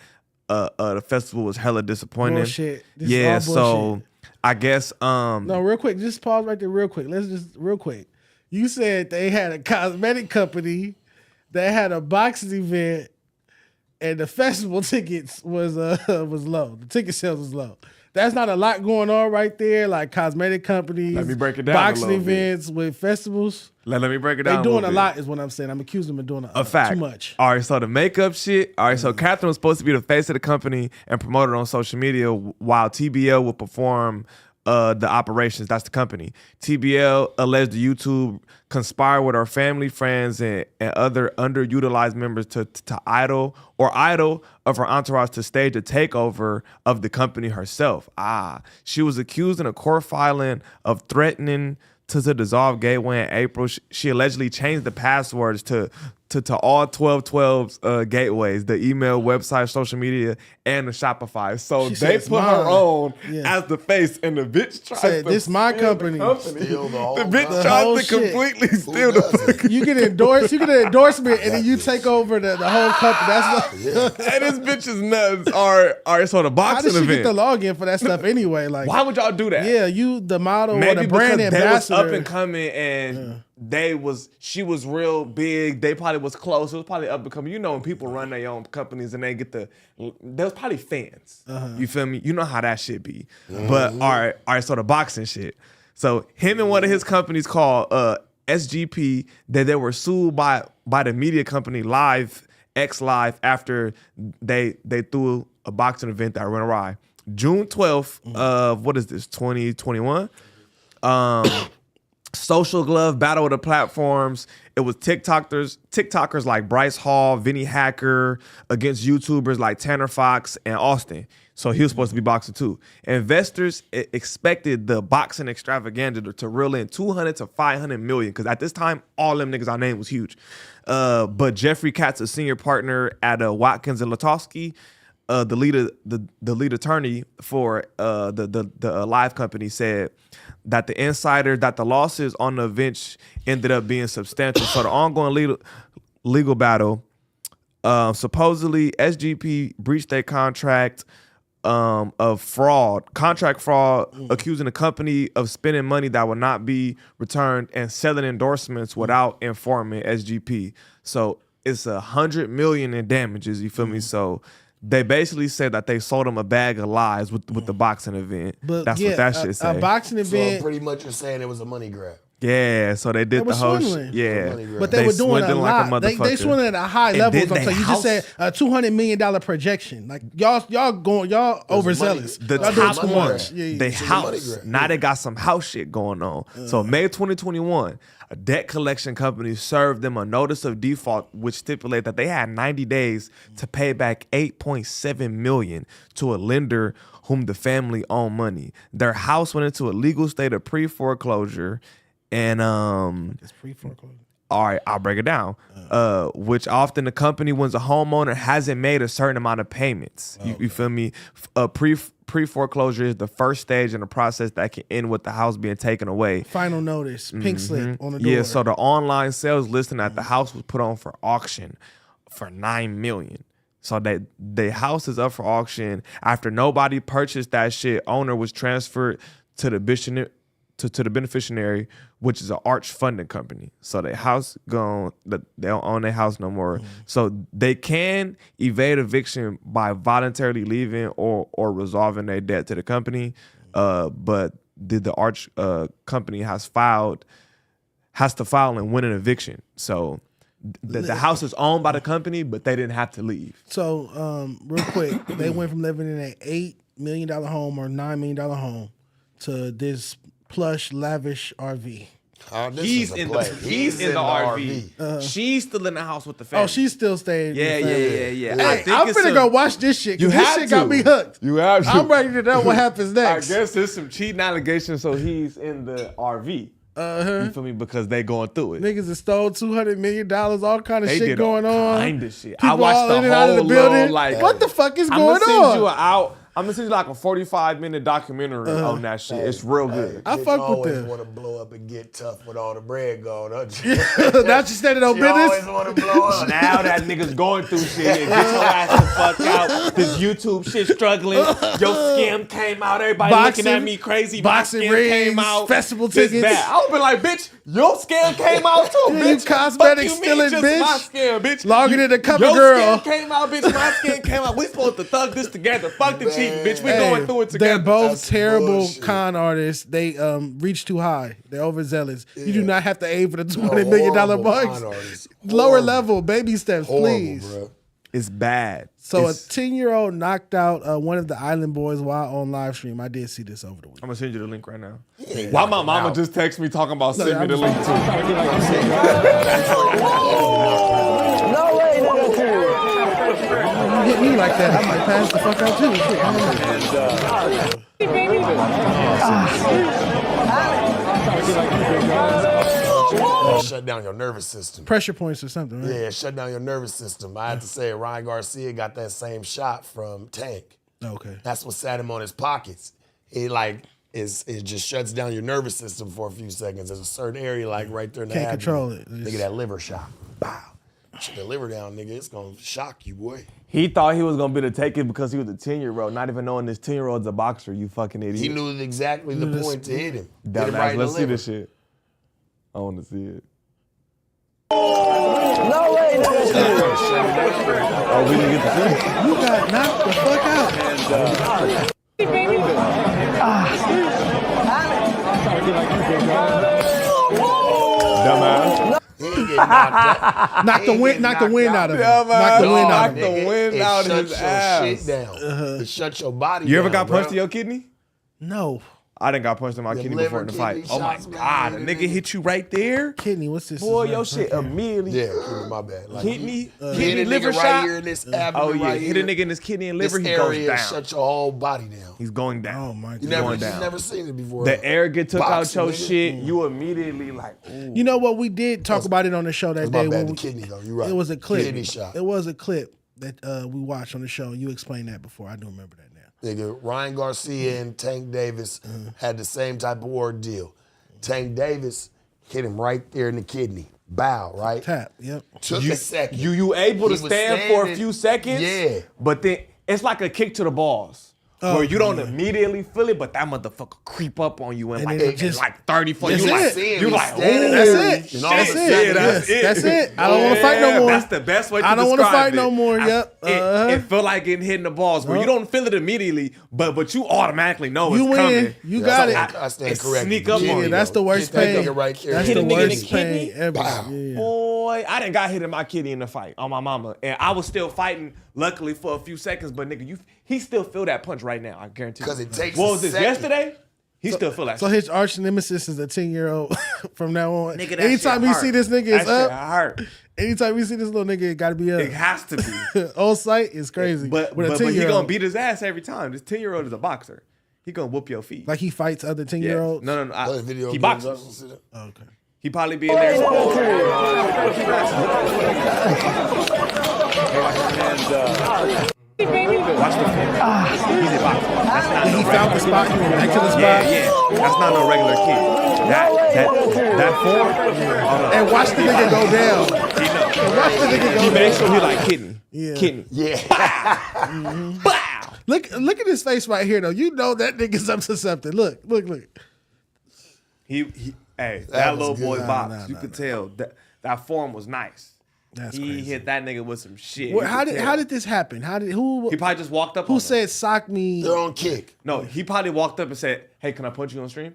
the festival was hella disappointing. Bullshit. This is Yeah, all so bullshit. I guess No, real quick. Just pause right there real quick. Let's just real quick. You said they had a cosmetic company that had a boxing event and the festival tickets was low. The ticket sales was low. That's not a lot going on right there. Like cosmetic companies, Let me break it down a boxing little bit. events with festivals. let me break it down. They doing little a bit. lot, is what I'm saying. I'm accusing them of doing A fact. too much. All right, so the makeup shit. All right, so Catherine was supposed to be the face of the company and promote it on social media while TBL would perform the operations. That's the company. TBL alleged the YouTube conspired with her family, friends, and other underutilized members to idle of her entourage to stage a takeover of the company herself. She was accused in a court filing of threatening to dissolve Gateway in April. She allegedly changed the passwords to all 1212's gateways, the email, website, social media, and the Shopify. So She they said it's put her mine. on Yeah. as the face, and the bitch tried Said, to "This my steal the company." Steal the whole The bitch company. tried whole to shit. completely steal the fucking. You get endorsed. You get an endorsement, and then you take over the whole company. That's And this bitch is nuts. All right, so the how boxing did she event. get the login for that stuff anyway? Like, Why would y'all do that? yeah, you the model Maybe or the brand because they was ambassador. up and coming, and she was real big. They probably was close. It was probably up and coming. You know, when people run their own companies and they was probably fans. You feel me? You know how that shit be. But all right. So the boxing shit. So him and one of his companies called SGP, that they were sued by the media company X Live after they threw a boxing event that went awry. June 12th of 2021. Social Glove battle of the platforms. It was TikTokers like Bryce Hall, Vinny Hacker against YouTubers like Tanner Fox and Austin. So he was supposed to be boxing too. Investors expected the boxing extravaganza to reel in 200 to 500 million because at this time, all them niggas I named was huge. But Jeffrey Katz, a senior partner at Watkins and Latowski, the lead attorney for the live company, said that the losses on the event ended up being substantial. So the ongoing legal battle, supposedly SGP breached their contract of contract fraud, accusing the company of spending money that would not be returned and selling endorsements without informing SGP. So it's $100 million in damages. You feel me? So they basically said that they sold them a bag of lies with the boxing event. But that's what that shit said. A boxing event. So pretty much you're saying it was a money grab. Yeah, so they did the whole shit. Yeah, but they were doing a lot. Like they swindling at a high level. So you just said a $200 million projection. Like y'all overzealous. The top one, they house. Now they got some house shit going on. So May 2021, a debt collection company served them a notice of default, which stipulated that they had 90 days to pay back $8.7 million to a lender whom the family owned money. Their house went into a legal state of pre-foreclosure. And it's pre-foreclosure. All right, I'll break it down. Which often the company, when a homeowner hasn't made a certain amount of payments. You feel me? Pre-foreclosure is the first stage in the process that can end with the house being taken away. Final notice, pink slip on the door. Yeah, so the online sales listing at the house was put on for auction for $9 million. So the house is up for auction. After nobody purchased that shit, owner was transferred to the beneficiary, which is an Arch funding company. So their house gone, they don't own their house no more. So they can evade eviction by voluntarily leaving or resolving their debt to the company. But the Arch company has to file and win an eviction. So the house is owned by the company, but they didn't have to leave. So real quick, they went from living in an $8 million home or $9 million home to this plush, lavish RV. He's in the RV. She's still in the house with the family. Oh, she's still staying. Yeah. Hey, I'm finna go watch this shit. This shit got me hooked. You have to. I'm ready to know what happens next. I guess there's some cheating allegations, so he's in the RV. You feel me? Because they going through it. Niggas have stole $200 million, all kind of they shit did going on. Kind of shit. People I watched all the in and out of the whole building. Like, what the fuck is going on? I'm gonna send you like a 45-minute documentary on that shit. It's real good. I fuck with them. Want to blow up and get tough with all the bread gone. Now you standing on business. Always want to blow up. Now that nigga's going through shit. Get your ass the fuck out. This YouTube shit struggling. Your scam came out. Everybody looking at me crazy. Boxing My scam rings, came out. festival This tickets. bad. I would be like, bitch, your scam came out too, bitch. You cosmetic stealing, just bitch. My scam, bitch. Logging in the cover your girl. Your scam came out, bitch. My scam came out. We supposed to thug this together. Fuck the cheating, bitch. We going through it together. They're both terrible con artists. They reach too high. They're overzealous. Yeah. You do not have to aim for the $200 million bucks. Lower level, baby steps, please. Bro. It's bad. So a 10-year-old knocked out one of the Island Boys while on live stream. I did see this over the week. I'm gonna send you the link right now. Why my mama just text me talking about send me the link too? No way, nigga. You hit me like that, I might pass the fuck out too. Shut down your nervous system. Pressure points or something, right? Yeah, shut down your nervous system. I had to say, Ryan Garcia got that same shot from Tank. Okay. That's what sat him on his pockets. It just shuts down your nervous system for a few seconds. There's a certain area like right there in the Can't abdomen. control it. Nigga, that liver shot. Bow. Shut the liver down, nigga. It's gonna shock you, boy. He thought he was gonna be able to take it because he was a 10-year-old, not even knowing this 10-year-old's a boxer. You fucking idiot. He knew exactly the point to hit him. Let's see this shit. I want to see it. No way, Oh, we didn't get to see it? You got knocked the fuck out. Dumbass. He ain't getting knocked out. Knock the wind out of him. Yeah, man. Knock the wind out Knock of the him. wind It out shuts his your ass. shit down. It shuts your body down. You ever got punched bro. in your kidney? No. I done got punched in my Them kidney before in the liver, fight. kidney Oh my shots, God, a man. nigga hit you right there? Kidney, what's this? Boy, Is your right- shit okay. immediately. Yeah, my bad. Like, Kidney, hit kidney a liver nigga right shot. here in this Oh abdomen yeah, right hit a here. nigga in his kidney and liver, This he goes area down. shut your whole body down. He's going down. Oh my You god. never seen it before. The air get took Boxing, out your nigga. shit. You immediately like, ooh. You know what? We did talk about it on the show that That's my day. bad, when the we- kidney though. You're right. It was a clip. Kidney shot. It was a clip that we watched on the show. You explained that before. I do remember that now. Nigga, Ryan Garcia and Tank Davis had the same type of ordeal. Tank Davis hit him right there in the kidney. Bow, right? Tap, yep. Took a second. You able to He was stand for a standing- few seconds? Yeah. But then it's like a kick to the balls. Where you don't immediately feel it, but that motherfucker creep up on you and And like, then it in just- like 30, 40. That's You like, it. you like, standing ooh, there. That's it. And all of a That's sudden, it. that's it. That's it. I don't want to fight no more. That's the best way to I don't want to fight no more. Yep. It feel like getting hit in the balls where you don't feel it immediately, but you automatically know You it's win. coming. You got it. I stand It corrected. sneak up Yeah, on you. That's the worst Get that pain. nigga right there. That's Hit the a nigga in the worst kidney? pain ever. Bow. Yeah. Boy, I done got hit in my kidney in the fight on my mama, and I was still fighting. Luckily for a few seconds, but nigga, he still feel that punch right now. I guarantee. Because it takes What a was this second. yesterday? He still feel that. So shit. his arch nemesis is a 10-year-old from now on. Nigga, that Anytime shit you hurt. see this nigga that is up. shit hurt. Anytime you see this little nigga, it got to be up. It has to be. On site is crazy. But With a he 10-year-old, gonna beat his ass every time. This 10-year-old is a boxer. He gonna whoop your feet. like he fights other Yeah. 10-year-olds. No. Play the video He game, boxes. Justin, see that? Oh, okay. He probably be in there. Watch the film. He's a boxer. That's not He no found the regular. spot. He went back to the spot. Yeah. That's not no regular kid. That form. And watch the nigga go down. He know. And watch the nigga go He down. made sure he like kidney. Yeah. Kidney. Yeah. Bow. Look at his face right here, though. You know that nigga's up to something. Look. Hey, That that was little boy good. box. You could tell that form was nice. That's he crazy. hit that nigga with some shit. Well, You how could did tell. how did this happen? Who He probably just walked up. who on him. said sock me? They're on kick. No, he probably walked up and said, "Hey, can I punch you on stream?"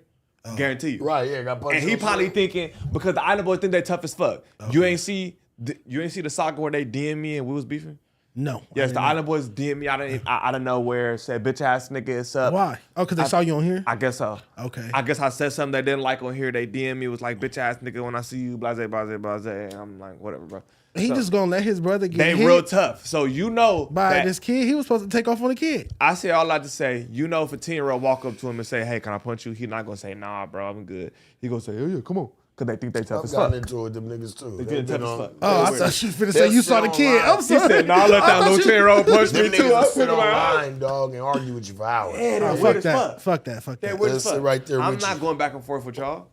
Guarantee you. Right, yeah, got punched. And he on probably stream. thinking because the Island Boys think they tough as fuck. You ain't see the saga where they DM me and we was beefing. No. Yes, the Island Boys DM me out of nowhere, said bitch ass nigga, it's up. Why? Oh, because they saw you on here? I guess so. Okay. I guess I said something they didn't like on here. They DM me was like bitch ass nigga when I see you, blase, blase, blase. And I'm like, whatever, bro. He So, just gonna let his brother get they hit real tough. So you know by that this kid. He was supposed to take off on the kid. I say all I to say, you know, if a 10-year-old walk up to him and say, hey, can I punch you? He not gonna say, nah, bro, I'm good. He gonna say, oh yeah, come on. Cause they think they tough I've as gotten fuck. into it with them niggas too. They They've get tough been as on- fuck. Oh, I they'll thought sit- you was finna they'll say you sit saw the kid. online. I'm sorry. He said, nah, let that little 10-year-old punch Them me too. niggas I will sit said, online, dog, and argue with you for hours. Yeah, Oh, they're fuck weird as that. fuck. Fuck that. Fuck They're that. weird They'll as sit fuck. right there I'm with not you. going back and forth with y'all.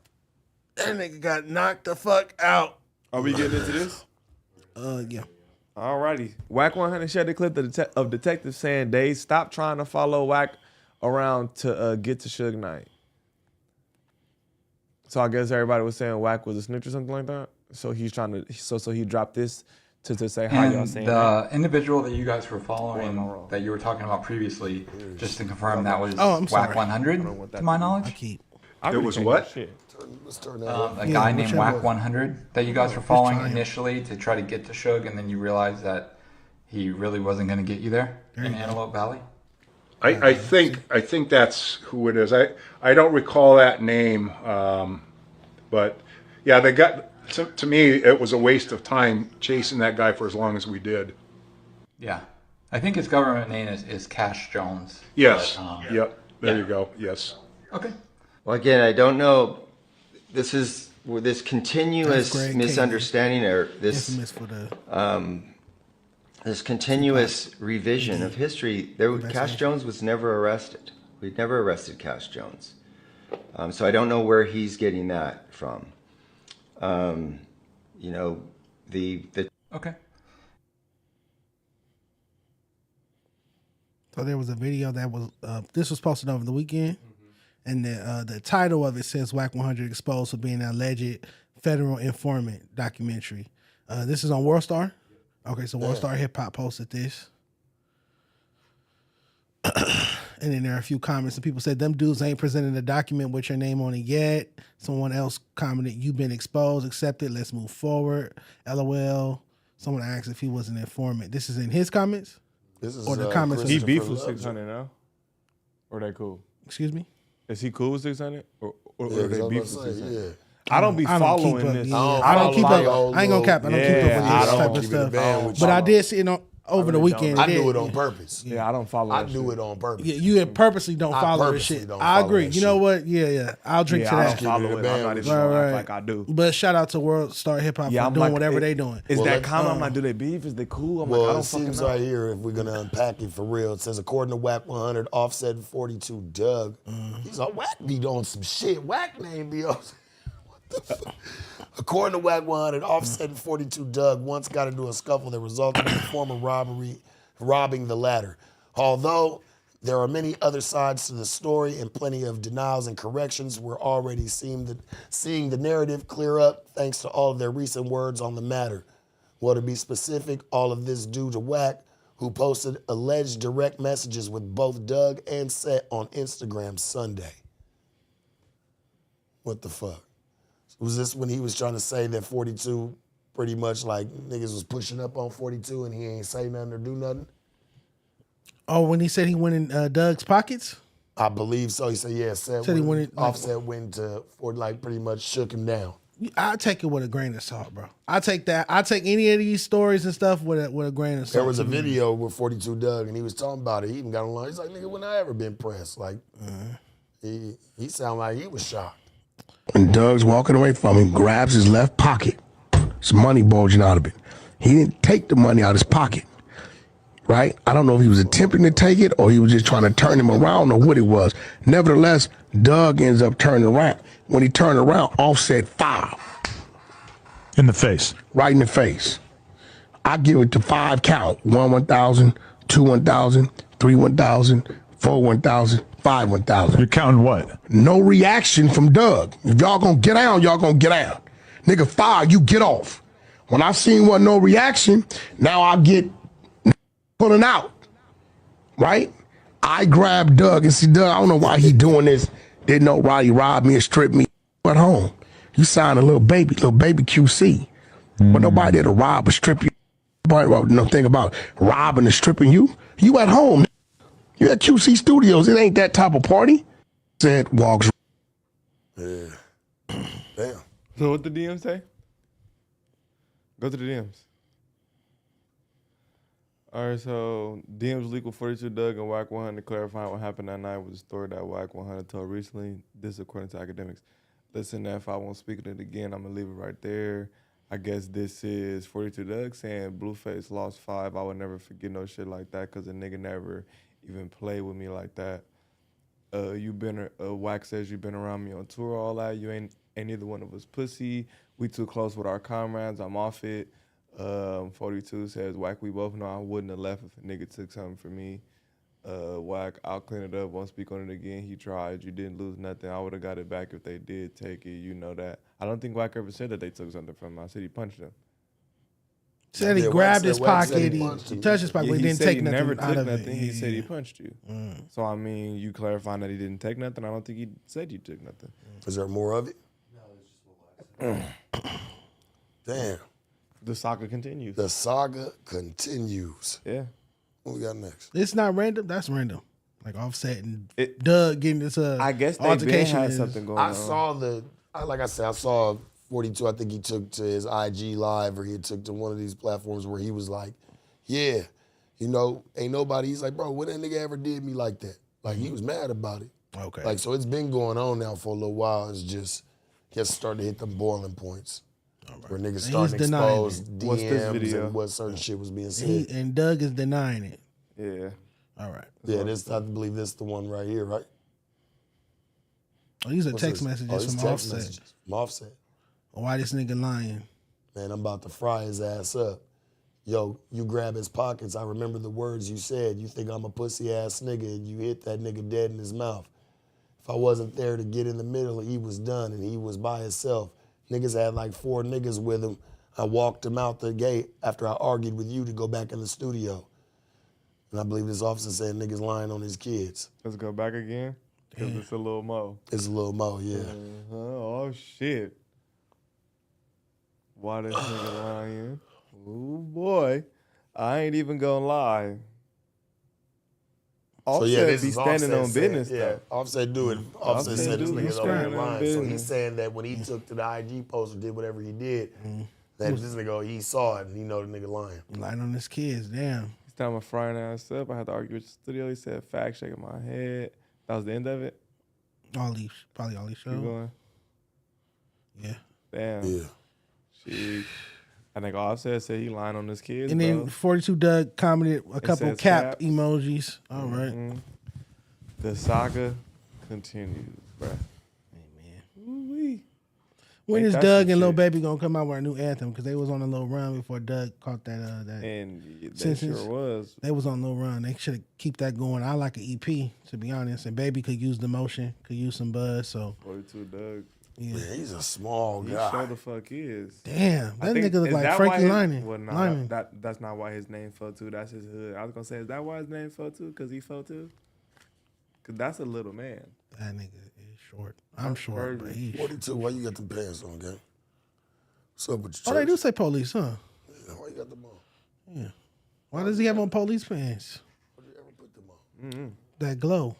That nigga got knocked the fuck out. Are we getting into this? Yeah. Alrighty. Wack 100 shared the clip of detectives saying they stopped trying to follow Wack around to get to Suge Knight. So I guess everybody was saying Wack was a snitch or something like that. So he's trying to so he dropped this to say how y'all And saying the that. individual that you guys were following that you were talking about previously, just to confirm that was Oh, I'm sorry. Wack 100, to my knowledge. I It was can't what? do shit. Let's turn that A off. guy named whichever. Wack 100 that you guys were following initially to try to get to Suge, and then you realized that he really wasn't going to get you there in Antelope Valley. I think that's who it is. I don't recall that name, but yeah, they got. To me, it was a waste of time chasing that guy for as long as we did. Yeah. I think his government name is Cash Jones. Yes. But, Yep. There yeah. you go. Yes. Okay. Well, again, I don't know. This is this continuous That's Greg misunderstanding or this Infamous for the this continuous revision of history. Cash Jones was never arrested. We'd never arrested Cash Jones. So I don't know where he's getting that from. You know, the Okay. So there was a video that was this was posted over the weekend, and the title of it says "Wack 100 exposed for being an alleged federal informant documentary. This is on World Star. Okay, so World Star Hip Hop posted this. And then there are a few comments, and people said, them dudes ain't presented a document with your name on it yet. Someone else commented, you've been exposed, accepted, let's move forward. LOL. Someone asked if he was an informant. This is in his comments? This is or the comments. He beef with 600 now? Or they cool? Excuse me? Is he cool with 600? Or Yeah, they I beef was with about to say, 600? yeah. I don't be following keep this. up, I don't keep up. I ain't gonna cap. I don't keep up with I this don't type of keep it a band with stuff. But you. I did see it over the weekend. I do it on purpose. Yeah, I don't follow I that do shit. it on purpose. Yeah, you purposely don't I follow this purposely shit. don't I follow agree. that You know shit. what? Yeah. I'll drink to I that. don't follow it. I'm not even gonna act like I do. But shout out to World Star Hip Hop Yeah, for I'm doing like, whatever they doing. Is Well, that let's- common? I'm like, do they beef? Is they cool? I'm Well, like, I it don't fucking seems know. right here, if we're gonna unpack it for real, it says according to Wack 100, Offset and 42 Doug. He's like, Wack be on some shit. Wack name be on. What the fuck? According to Wack 100, Offset and 42 Doug once got into a scuffle that resulted in the former robbing the latter. Although there are many other sides to the story and plenty of denials and corrections, we're already seeing the narrative clear up thanks to all of their recent words on the matter. Well, to be specific, all of this due to Wack, who posted alleged direct messages with both Doug and Set on Instagram Sunday. What the fuck? Was this when he was trying to say that 42 pretty much like niggas was pushing up on 42 and he ain't say nothing or do nothing? Oh, when he said he went in Doug's pockets? I believe so. He said, yeah, Said he went in, like- Offset went to, or like pretty much shook him down. I take it with a grain of salt, bro. I take that. I take any of these stories and stuff with a grain of salt. There was a video with 42 Doug and he was talking about it. He even got online. He's like, nigga, when I ever been pressed? Like, he sounded like he was shocked. And Doug's walking away from him, grabs his left pocket. Some money bulging out of it. He didn't take the money out of his pocket, right? I don't know if he was attempting to take it or he was just trying to turn him around or what it was. Nevertheless, Doug ends up turning around. When he turned around, Offset 5. In the face. Right in the face. I give it to 5 count. 1 1,000, 2 1,000, 3 1,000, 4 1,000, 5 1,000. You're counting what? No reaction from Doug. If y'all gonna get down, y'all gonna get down. Nigga, 5, you get off. When I seen wasn't no reaction, now I get pulling out. Right? I grabbed Doug and see Doug, I don't know why he doing this. Didn't know Roddy robbed me or stripped me at home. You signed a little baby QC. But nobody there to rob or strip you. Nobody no thing about robbing and stripping you. You at home. You at QC Studios. It ain't that type of party. Said walks. Yeah. Damn. So what the DMs say? Go to the DMs. All right, so DMs leak with 42 Doug and Wack 100 clarifying what happened that night with the story that Wack 100 told recently. This according to academics. Listen, if I won't speak on it again, I'm going to leave it right there. I guess this is 42 Doug saying Blueface lost 5. I would never forget no shit like that because a nigga never even played with me like that. Wack says you been around me on tour, all that. You ain't neither one of us pussy. We too close with our comrades. I'm off it. 42 says, Wack, we both know I wouldn't have left if a nigga took something from me. Wack, I'll clean it up, won't speak on it again. He tried. You didn't lose nothing. I would have got it back if they did take it. You know that. I don't think Wack ever said that they took something from him. I said he punched them. Said he grabbed his pocket, he touched his pocket, Yeah, but he didn't said take he nothing never out took of nothing. it. He said he punched you. So, I mean, you clarifying that he didn't take nothing. I don't think he said you took nothing. Is there more of it? Damn. The saga continues. The saga continues. Yeah. What we got next? It's not random. That's random. Like Offset and Doug getting this I guess they altercation. had something going I on. saw like I said, I saw 42. I think he took to his IG live or he took to one of these platforms where he was like, yeah, you know, ain't nobody. He's like, bro, when that nigga ever did me like that? Like, he was mad about it. Okay. Like, so it's been going on now for a little while. It's just, he has started to hit them boiling points. Where niggas starting to expose DMs and what certain shit was being said. And Doug is denying it. Yeah. All right. Yeah, I believe this is the one right here, right? Oh, these are What's text this? messages Oh, these from text Offset. messages from Offset. Why this nigga lying? Man, I'm about to fry his ass up. Yo, you grab his pockets. I remember the words you said. You think I'm a pussy ass nigga and you hit that nigga dead in his mouth. If I wasn't there to get in the middle, he was done and he was by himself. Niggas had like 4 niggas with him. I walked him out the gate after I argued with you to go back in the studio. And I believe this officer said niggas lying on his kids. Let's go back again. Because it's a little mo. It's a little mo, yeah. Oh, shit. Why this nigga lying? Oh, boy. I ain't even gonna lie. Offset be standing on business, though. Offset do it. Offset said this nigga's over here lying. So he's saying that when he took to the IG post or did whatever he did, that this nigga, he saw it and he know the nigga lying. Lying on his kids, damn. He's telling my Friday ass up. I had to argue with the studio. He said, fact shaking my head. That was the end of it? Probably all these shows. Keep going. Yeah. Damn. Yeah. Shit. I think Offset said he lying on his kids, And then 42 Doug commented a couple says cap caps. emojis. All right. The saga continues, bruh. Ooh-wee. When Ain't is that Doug some and Lil shit? Baby gonna come out with a new anthem? Because they was on a little run before Doug caught that. And they sentence. sure was. They was on a little run. They should keep that going. I like an EP, to be honest. And Baby could use the motion, could use some buzz. So 42 Doug. yeah, Yeah, he's a small He guy. sure the fuck is. Damn, I that think- nigga look is like that Frankie why his- Lyman. Well, no, Lyman. that's not why his name 42. That's his hood. I was gonna say, is that why his name 42? Because he 42? Because that's a little man. That nigga is short. I'm short, but he's 42, why you got them pants on, gang? What's up with Oh, your they church? do say police, huh? Yeah, why you got them on? Yeah. Why does he have on police pants? Why you ever put them on? That glow.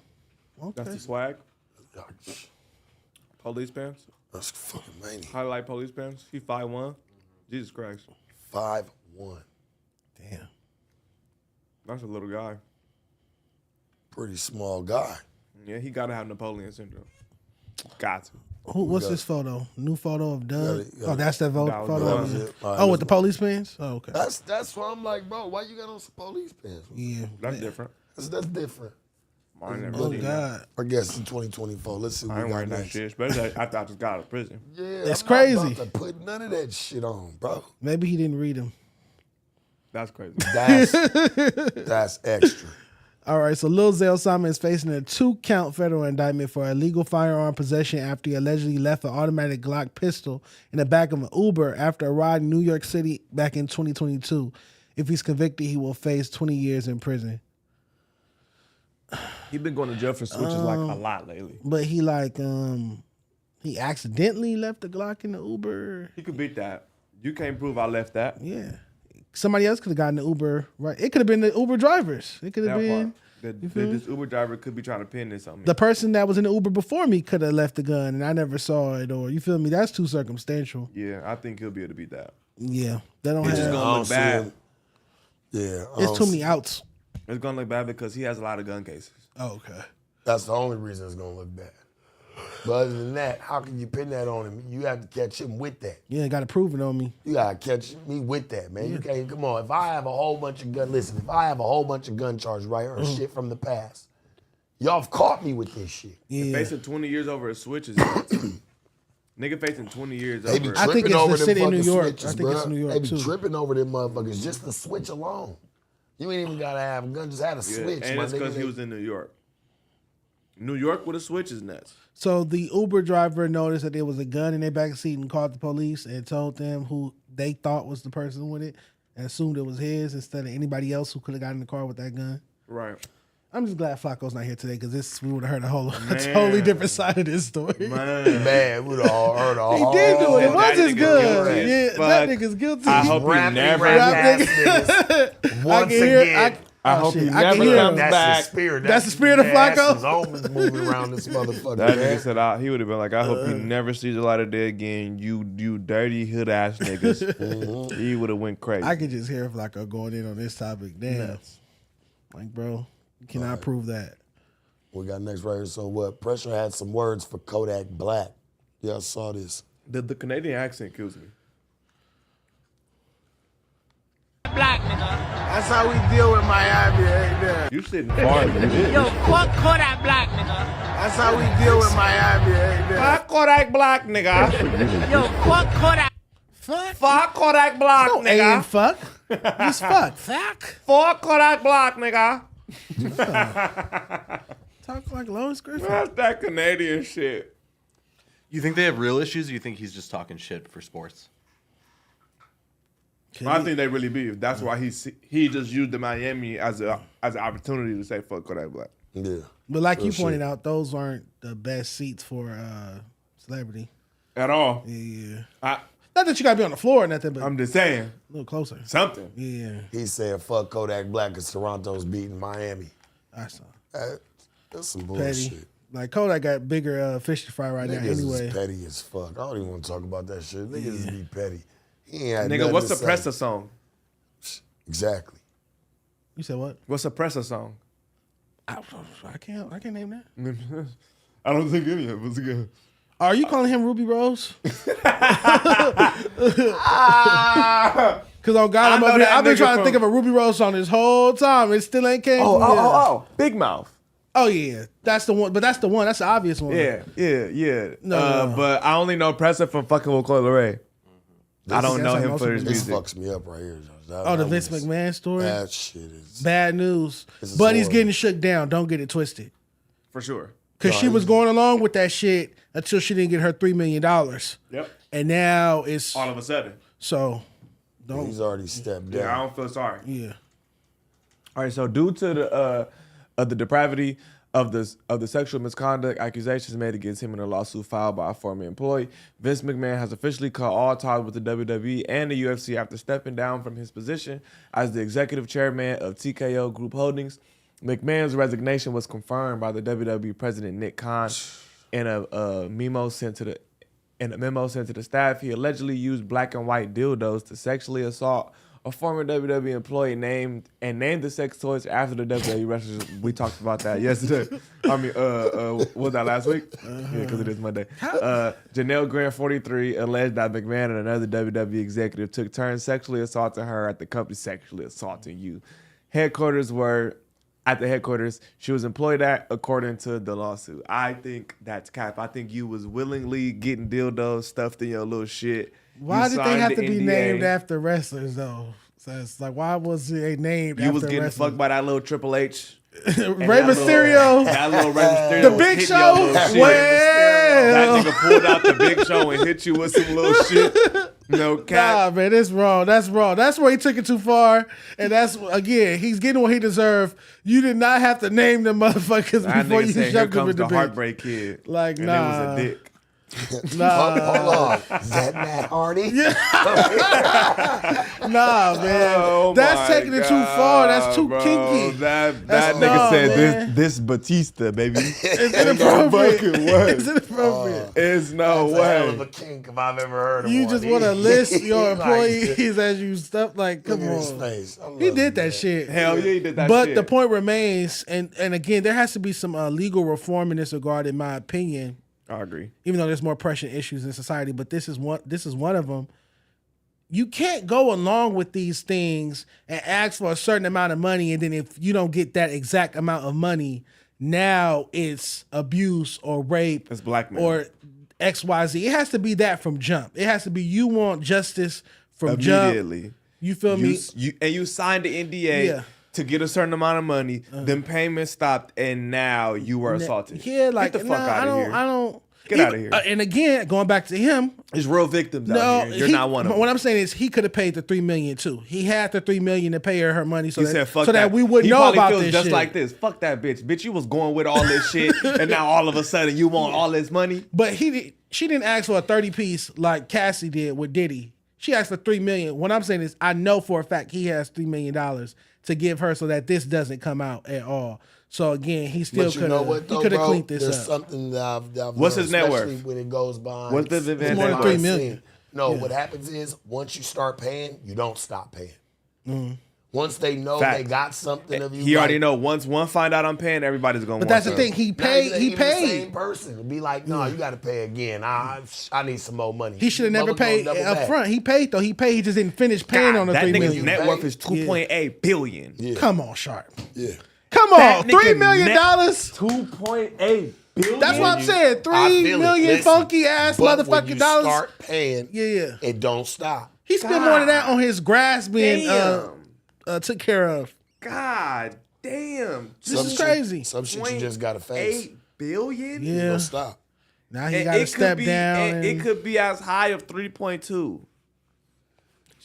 Okay. That's the swag. Police pants. That's fucking mania. How do you like police pants? He 5'1". Jesus Christ. 5'1". Damn. That's a little guy. Pretty small guy. Yeah, he gotta have Napoleon syndrome. Got to. What's this photo? New photo of Doug? You gotta- Oh, that's that That was photo. Doug. of him. All right, Oh, with let's the go. police pants? Oh, okay. That's why I'm like, bro, why you got on some police pants? Yeah. That's different. That's different. I ain't never Oh, seen that. God. I guess in 2024. Let's see what I ain't we got wearing that next. shit, especially after I just got out of prison. Yeah, That's I'm crazy. Not about to put none of that shit on, bro. Maybe he didn't read them. That's crazy. That's extra. All right, so Lil Zell Simon is facing a 2-count federal indictment for illegal firearm possession after he allegedly left an automatic Glock pistol in the back of an Uber after a ride in New York City back in 2022. If he's convicted, he will face 20 years in prison. He been going to jail for switches like a lot lately. But he he accidentally left the Glock in the Uber. He could beat that. You can't prove I left that. Yeah. Somebody else could have gotten the Uber, right? It could have been the Uber drivers. It could have That been part. you feel me? This Uber driver could be trying to pin this on me. The person that was in the Uber before me could have left the gun and I never saw it, or you feel me? That's too circumstantial. Yeah, I think he'll be able to beat that. Yeah. They don't It's just have gonna look bad. Yeah. it's too many outs. It's gonna look bad because he has a lot of gun cases. Oh, okay. That's the only reason it's gonna look bad. But other than that, how can you pin that on him? You have to catch him with that. Yeah, gotta prove it on me. You gotta catch me with that, man. You can't come on. If I have a whole bunch of if I have a whole bunch of gun charges right or shit from the past, y'all have caught me with this shit. And facing 20 years over a switch is nuts. Nigga facing 20 years They be over. I think tripping it's over the them city in fucking New York. switches, I think it's bruh. New York, They be too. tripping over them motherfuckers just the switch alone. You ain't even gotta have a gun, just had a Yeah, switch, and my it's because nigga. he was in New York. New York with a switch is nuts. So the Uber driver noticed that there was a gun in their back seat and called the police and told them who they thought was the person with it and assumed it was his instead of anybody else who could have got in the car with that gun. Right. I'm just glad Flacco's not here today because we would have heard a totally different side of this story. Man, we'd all heard all. He did do it. It was that his nigga gun. guilty. Yeah, Fuck. that nigga's guilty. I hope he never. Once again. I hope he shit. I never can hear him. comes That's back. the spirit. That's the spirit of Flacco? That's his omens moving around this motherfucker. That man. nigga said he would have been like, I hope he never sees the light of day again. You dirty hood ass niggas. He would have went crazy. I could just hear Flacco going in on this topic. Damn. Like, bro, you cannot prove that. We got next right here. So what? Pressure had some words for Kodak Black. Yeah, I saw this. The Canadian accent kills me. Black nigga. That's how we deal with Miami right there. You sitting far from this. Yo, fuck Kodak Black nigga. That's how we deal with Miami right there. Fuck Kodak Black, nigga. Yo, fuck Kodak. Fuck Kodak Black, No A nigga. and fuck. Just fuck. Fuck Kodak Black, nigga. Talk like Lois Griffin. That's that Canadian shit. You think they have real issues, or you think he's just talking shit for sports? I think they really beef. That's why he just used the Miami as an opportunity to say fuck Kodak Black. Yeah. But like you pointed out, those aren't the best seats for celebrity. At all. Yeah. Not that you gotta be on the floor or nothing, but I'm just saying. A little closer. Something. Yeah. He said fuck Kodak Black because Toronto's beating Miami. I saw. That's some Petty. bullshit. Like Kodak got bigger fish to fry right now Niggas anyway. is petty as fuck. I don't even want to talk about that shit. Niggas be petty. He ain't had Nigga, nothing what's to the say. Pressa song? Exactly. You said what? What's the Pressa song? I can't name that. I don't think any of us good. Are you calling him Ruby Rose? Because on God, I'm up here. I've been trying to think of a Ruby Rose song this whole time. It still ain't came. Oh, Big Mouth. Oh yeah, that's the one. But that's the one. That's the obvious one. Yeah. No. But I only know Pressa from fucking with Coi Leray. I don't know him for his This music. fucks me up right here, Josh. The Vince McMahon story. That shit is bad news. This is But he's horrible. getting shook down. Don't get it twisted. For sure. Because she was going along with that shit until she didn't get her $3 million. Yep. And now it's All of a sudden. so. Don't. He's already stepped down. Yeah, I don't feel sorry. Yeah. All right, so due to the depravity of the sexual misconduct accusations made against him in a lawsuit filed by a former employee, Vince McMahon has officially cut all ties with the WWE and the UFC after stepping down from his position as the executive chairman of TKO Group Holdings. McMahon's resignation was confirmed by the WWE president Nick Khan in a memo sent to the staff. He allegedly used black and white dildos to sexually assault a former WWE employee named the sex toys after the WWE wrestlers. We talked about that yesterday. I mean, was that last week? Yeah, because it is Monday. Janelle Grant, 43, alleged that McMahon and another WWE executive took turns sexually assaulting her at the company. Sexually assaulting you. At the headquarters she was employed at, according to the lawsuit. I think that's cap. I think you was willingly getting dildos stuffed in your little shit. Why did they have to be named after wrestlers though? So it's like, why was it named You after was getting wrestlers? fucked by that little Triple H. Ray Mysterio. That little Ray Mysterio. The was Big hitting your Show. little shit. Well. That nigga pulled out the Big Show and hit you with some little shit. No cap. Nah, man, it's wrong. That's wrong. That's where he took it too far. And that's, again, he's getting what he deserved. You did not have to name them motherfuckers That before nigga you said, "Here shoved them comes in the the bitch." Heartbreak Kid." Like, and nah. it was a dick. Nah. Hold on. Is that Matt Hardy? Nah, man. Oh that's my taking it too far. That's too bro. kinky. That That's nigga nah, said man. this Batista, baby. It's inappropriate. Fucking way. It's inappropriate. It's no That's a hell of way. a kink if I've ever heard of You one. just want to list your Like, employees as you stuff. Like, come Look at his on. face. I love He did him, that man. shit. Hell yeah, he did that But shit. the point remains, and again, there has to be some legal reform in this regard, in my opinion. I agree. Even though there's more pressing issues in society, but this is one of them. You can't go along with these things and ask for a certain amount of money, and then if you don't get that exact amount of money, now it's abuse or rape It's blackmail. or XYZ. It has to be that from jump. It has to be you want justice from jump. Immediately. You feel me? You signed the NDA Yeah. to get a certain amount of money. Then payments stopped, and now you were assaulted. Yeah, like Get the fuck out of here. I don't. Get out of here. And again, going back to him, There's real victims out here. You're not one of them. What I'm saying is, he could have paid the $3 million too. He had the $3 million to pay her money, so He that said, "Fuck so that we wouldn't He know probably about feels this just shit. like this. Fuck that bitch. Bitch, you was going with all this shit, and now all of a sudden you want all this money. But she didn't ask for a 30-piece like Cassie did with Diddy. She asked for $3 million. What I'm saying is, I know for a fact he has $3 million to give her so that this doesn't come out at all. So again, he still But you could know have what, though, cleaned bro? this There's up. something that I've What's learned, his net worth? especially when it goes behind. What's the behind more than the $3 million. scene. No, Yeah. what happens is once you start paying, you don't stop paying. Mm. Once they know Fact. they got something of you, He already like, know once one find out I'm paying, everybody's gonna. But want that's the something. thing. He not paid. even- He even the paid. same person to be like, no, you got to pay again. I need some more money. He should have never Mother gonna paid double up back. front. He paid though. He paid. He just didn't finish paying on the that $3 nigga's million. net worth is 2.8 billion. Yeah. Come on, Sharp. Yeah. Come That on, nigga $3 million. net- Dollars. 2.8 billion. That's what I'm saying. I $3 feel it. million Listen, funky ass but when you motherfucking dollars. start paying, Yeah. it don't stop. He spent more than that on his grass being took care of. God damn. This is crazy. Some shit you just got to face. 8 billion? It Yeah. don't stop. Now he And got to it could step be- down. and it and- could be as high of 3.2.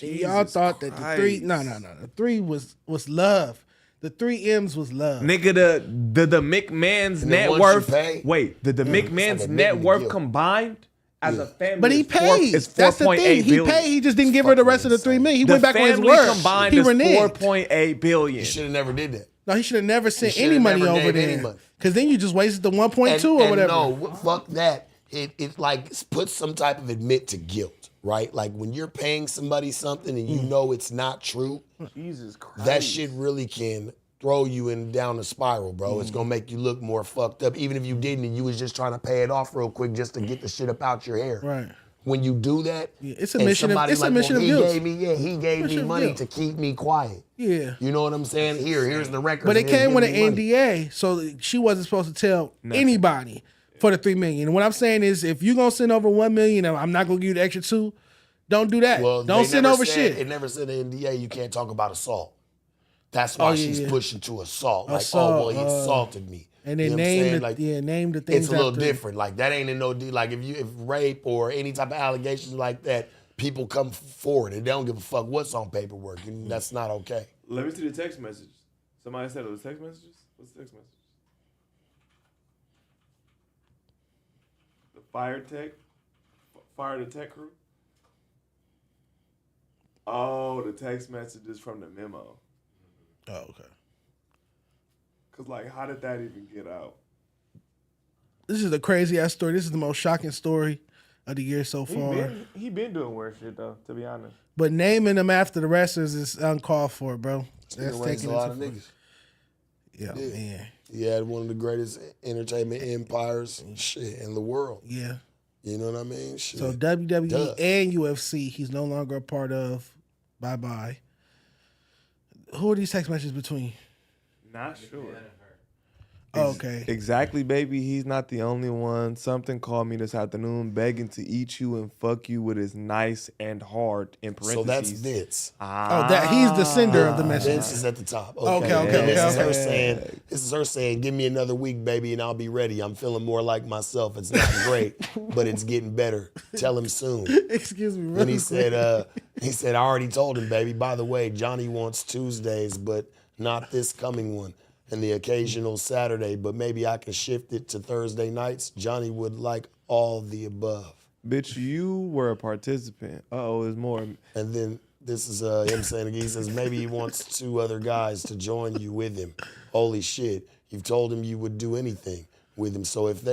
Y'all thought that the three, no, the three was love. The 3 M's was love. Nigga, the McMahon's And then net once worth. you pay- Wait, the McMahon's like a net nigga worth deal. combined as a family. But he is paid. Is That's the 4.8 thing. He billion. paid. He just didn't give her the rest of the 3 million. He The went back on his family word. combined He is reneged. 4.8 billion. You should have never did that. No, he should have never sent should've any money never over gave any there. money. Because then you just wasted the 1.2 or whatever. No, fuck that. It like puts some type of admit to guilt, right? Like when you're paying somebody something and you know it's not true, Jesus Christ. that shit really can throw you down the spiral, bro. It's gonna make you look more fucked up, even if you didn't and you was just trying to pay it off real quick just to get the shit up out your hair. Right. When you do that, it's a and mission of- somebody's it's a like, mission well, of he guilt. he gave Mission me of money guilt. to keep me quiet. Yeah. You know what I'm saying? Here's the record. But it came with an NDA, so she wasn't supposed to tell anybody for the 3 million. And what I'm saying is, if you're gonna send over 1 million, I'm not gonna give you the extra 2. Don't do that. Well, Don't they send never over said- shit. It never said in the NDA you can't talk about assault. That's why Oh, yeah, she's yeah. pushing to assault. Like, Assault, oh, well, he assaulted me. And You then know what I'm saying? name the things. It's a little after. different. Like that ain't in no deal. Like if rape or any type of allegations like that, people come forward and they don't give a fuck what's on paperwork. And that's not okay. Let me see the text message. Somebody said it was text messages? What's the text message? The fire the tech crew? Oh, the text message is from the memo. Oh, okay. Cause like, how did that even get out? This is a crazy ass story. This is the most shocking story of the year so far. He been doing weird shit though, to be honest. But naming them after the wrestlers is uncalled for, bro. That's Raised taking a lot it of too niggas. far. Yeah, man. He had one of the greatest entertainment empires shit in the world. Yeah. You know what I mean? Shit. So WWE Duh. and UFC, he's no longer a part of. Bye-bye. Who are these text messages between? Not sure. Oh, okay. Exactly, baby. He's not the only one. Something called me this afternoon begging to eat you and fuck you with his nice and hard in parentheses. So that's Vince. Oh, that he's the sender of the message. Vince is at the top. Okay, And okay. This is her saying, give me another week, baby, and I'll be ready. I'm feeling more like myself. It's not great, but it's getting better. Tell him soon. Excuse me. And he said, I already told him, baby, by the way, Johnny wants Tuesdays, but not this coming one. And the occasional Saturday, but maybe I can shift it to Thursday nights. Johnny would like all the above. Bitch, you were a participant. There's more. And then this is him saying, he says, maybe he wants 2 other guys to join you with him. Holy shit. You've told him you would do anything with him. So if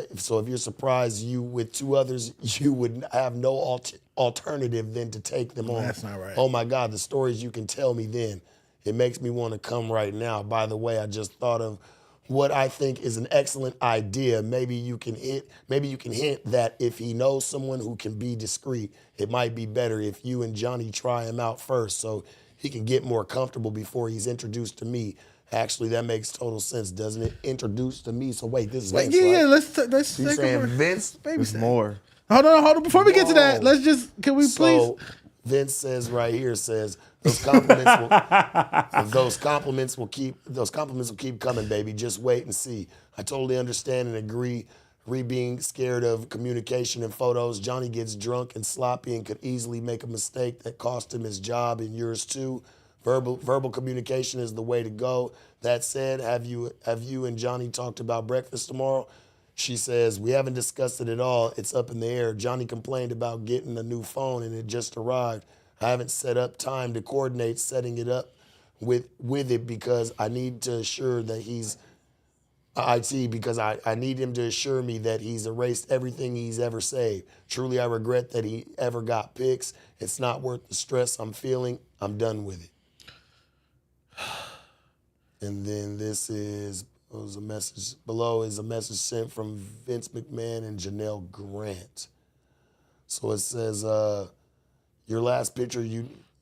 you're surprised you with 2 others, you would have no alternative than to take them on. That's not right. Oh my God, the stories you can tell me then. It makes me want to come right now. By the way, I just thought of what I think is an excellent idea. Maybe you can hint that if he knows someone who can be discreet, it might be better if you and Johnny try him out first so he can get more comfortable before he's introduced to me. Actually, that makes total sense, doesn't it? Introduced to me. So wait, this is Vince, Yeah, right? let's He's take saying over. Vince? Baby more. Hold on. Before we get to that, let's just, can we please? So Vince says right here, those compliments will keep coming, baby. Just wait and see. I totally understand and agree. Being scared of communication and photos. Johnny gets drunk and sloppy and could easily make a mistake that cost him his job and yours too. Verbal communication is the way to go. That said, have you and Johnny talked about breakfast tomorrow? She says, we haven't discussed it at all. It's up in the air. Johnny complained about getting a new phone and it just arrived. I haven't set up time to coordinate setting it up with it because I need to assure that he's because I need him to assure me that he's erased everything he's ever saved. Truly, I regret that he ever got pics. It's not worth the stress I'm feeling. I'm done with it. And then a message below is a message sent from Vince McMahon and Janelle Grant. So it says, your last picture,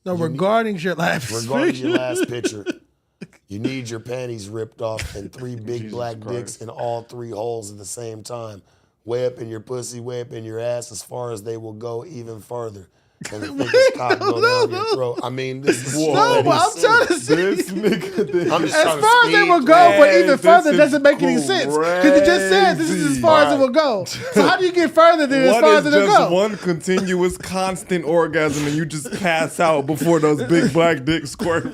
regarding your last picture, you need your panties ripped off and 3 big black dicks in all 3 holes at the same time. Way up in your pussy, way up in your ass, as far as they will go, even farther. And the thickest cock go down your throat. I mean, this is No, but I'm trying to say. This nigga. I'm just As trying to far as they speed will go, but even this further is doesn't make any sense. Because you just said this is as far as it will go. So how do you get further than as What far is as it'll just go? one continuous constant orgasm and you just pass out before those big black dicks squirt?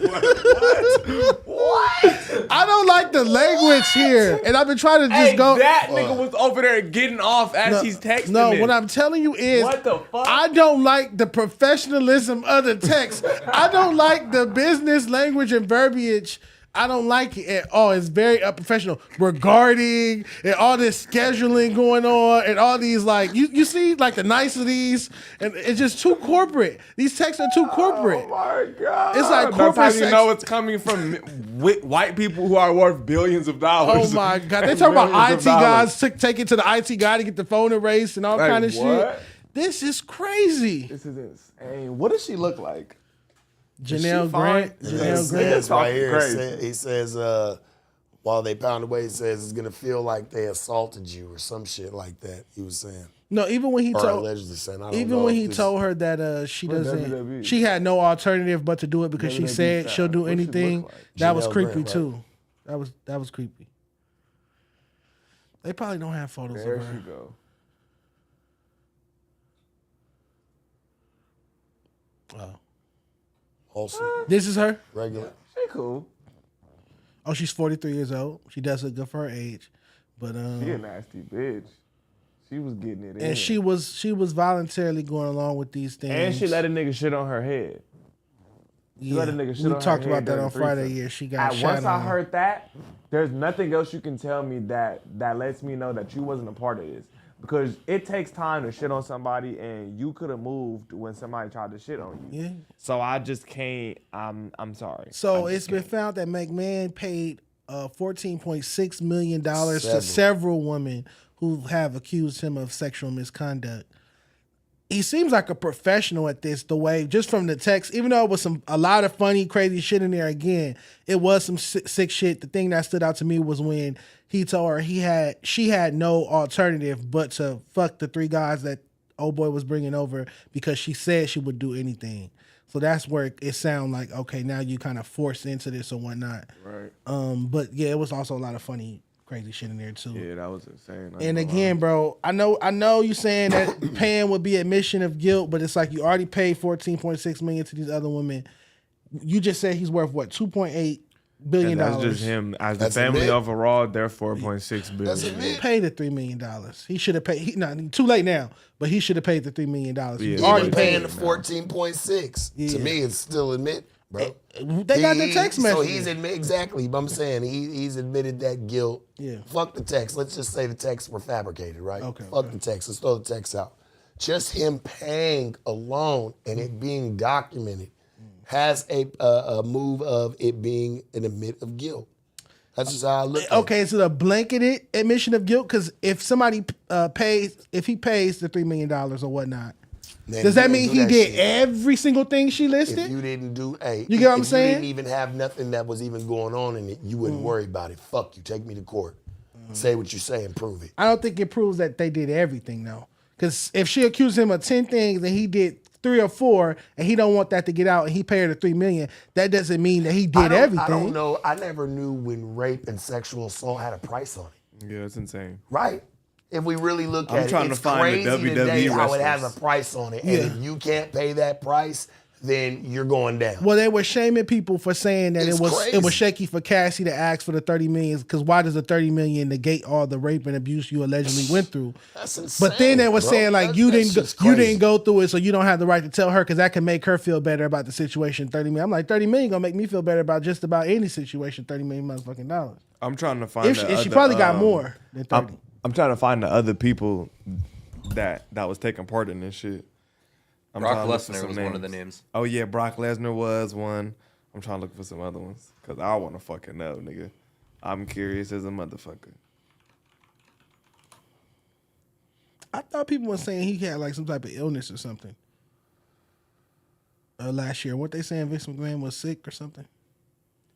What? I don't like the language here, and I've been trying to just go. That nigga was over there getting off as he's texting. No, it. what I'm telling you is, What the fuck? I don't like the professionalism of the text. I don't like the business language and verbiage. I don't like it at all. It's very unprofessional. Regarding and all this scheduling going on and all these like you see like the niceties and it's just too corporate. These texts are too corporate. Oh my god! It's like That's corporate how you sex. know it's coming from white people who are worth billions of dollars. Oh my god! They talk about IT guys take it to the IT guy to get the phone erased and all Like, kind of shit. what? This is crazy. This is insane. What does she look like? Janelle Grant. It Janelle Grant. says right here, Crazy. he says, while they pound away, he says it's going to feel like they assaulted you or some shit like that, he was saying. No, even when he Or told, allegedly saying, I don't even know when if he this- told her that she What doesn't, WWE? she had no alternative but to do it because she WWE said style. she'll do What she look anything. like? That was Janelle creepy Grant, too. That was creepy. They probably don't have photos There of she her. go. Oh. Also, This is her. regular. She cool. Oh, she's 43 years old. She does look good for her age, but She a nasty bitch. She was getting it in. and she was voluntarily going along with these things. And she let a nigga shit on her head. She let a nigga shit we on talked her about head that during on the Friday. threesome. Yeah, she got shot Once I on. heard that, there's nothing else you can tell me that lets me know that you wasn't a part of this. Because it takes time to shit on somebody, and you could have moved when somebody tried to shit on you. Yeah. So I just can't. I'm sorry. So it's been found that McMahon paid $14.6 million to Several. several women who have accused him of sexual misconduct. He seems like a professional at this, the way, just from the text, even though it was a lot of funny, crazy shit in there again, it was some sick shit. The thing that stood out to me was when he told her she had no alternative but to fuck the three guys that old boy was bringing over because she said she would do anything. So that's where it sounded like, okay, now you kind of forced into this or whatnot. Right. But yeah, it was also a lot of funny, crazy shit in there too. Yeah, that was insane. And again, bro, I know you saying that paying would be admission of guilt, but it's like you already paid $14.6 million to these other women. You just said he's worth what, $2.8 billion. And that's just him. As the family overall, they're $4.6 billion. He paid the $3 million. He should have paid. Too late now, but he should have paid the $3 million. He's Yeah, already paying paid the 14.6. Yeah. To me, it's still admit, bro. They got the text message. So he's exactly. But I'm saying he's admitted that guilt. Yeah. Fuck the text. Let's just say the texts were fabricated, right? Okay. Fuck the text. Let's throw the text out. Just him paying alone and it being documented has a move of it being an admit of guilt. That's just how I look at it. Okay, is it a blanketed admission of guilt? Because if somebody if he pays the $3 million or whatnot, Man, does you that didn't mean do he that did shit. every single thing she listed? If you didn't do, You get what I'm if saying? you didn't even have nothing that was even going on in it, you wouldn't worry about it. Fuck you. Take me to court. Say what you say and prove it. I don't think it proves that they did everything though. Because if she accused him of 10 things and he did 3 or 4, and he don't want that to get out, and he paid her $3 million, that doesn't mean that he did everything. I don't know. I never knew when rape and sexual assault had a price on it. Yeah, it's insane. Right? If we really look I'm at trying it, to it's find the crazy WWE today how it has wrestlers. a price on it. Yeah. And if you can't pay that price, then you're going down. Well, they were shaming people for saying that It's it was crazy. shaky for Cassie to ask for the $30 million. Because why does the $30 million negate all the rape and abuse you allegedly went through? That's insane. But then they were bro. saying like That's you just didn't crazy. go through it, so you don't have the right to tell her because that can make her feel better about the situation. $30 million. I'm like, $30 million gonna make me feel better about just about any situation. $30 million motherfucking dollars. I'm trying to find. If she probably got more than 30. I'm trying to find the other people that was taking part in this shit. I'm Brock trying to look for Lesnar some was one of the names. Oh yeah, Brock Lesnar was one. I'm trying to look for some other ones because I want to fucking know, nigga. I'm curious as a motherfucker. I thought people were saying he had like some type of illness or something. Last year, weren't they saying Vince McMahon was sick or something?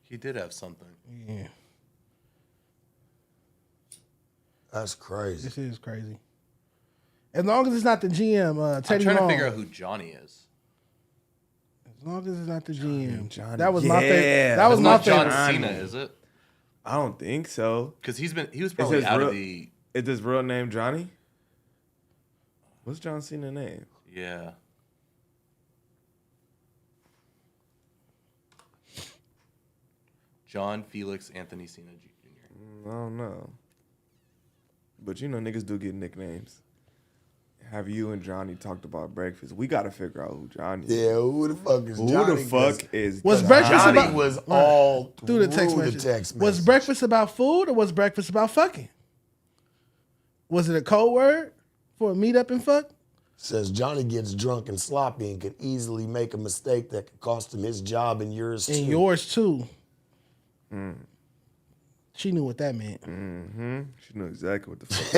He did have something. Yeah. That's crazy. This is crazy. As long as it's not the GM, Teddy I'm trying Long. to figure out who Johnny is. As long as it's not the GM. Johnny. That was my favorite. Yeah, That was It's my not John favorite. Cena, is it? I don't think so. Because he was probably out of the. Is his real name Johnny? What's John Cena's name? Yeah. John Felix Anthony Cena Jr. I don't know. But you know, niggas do get nicknames. Have you and Johnny talked about breakfast? We got to figure out who Johnny is. Yeah, who the fuck is Johnny? Who the fuck is Was Johnny? breakfast Johnny about was all through the text message? message. Was breakfast about food or was breakfast about fucking? Was it a code word for a meet up and fuck? Says Johnny gets drunk and sloppy and could easily make a mistake that could cost him his job and yours too. And yours too. Mm. She knew what that meant. Mm-hmm. She knew exactly what the fuck.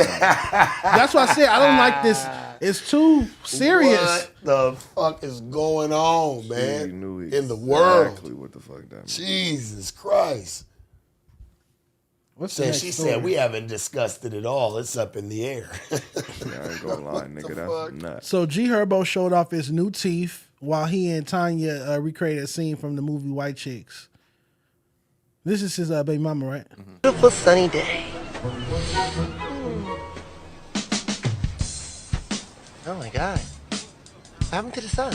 That's why I said I don't like this. It's too serious. What the fuck is going on, She man? knew In the world. exactly what the fuck that meant. Jesus Christ. What's the next She story? said we haven't discussed it at all. It's up in the air. Yeah, I ain't gonna lie, nigga. That's nuts. So G Herbo showed off his new teeth while he and Tanya recreated a scene from the movie White Chicks. This is his baby mama, right? Beautiful sunny day. Oh my God. What happened to the sun?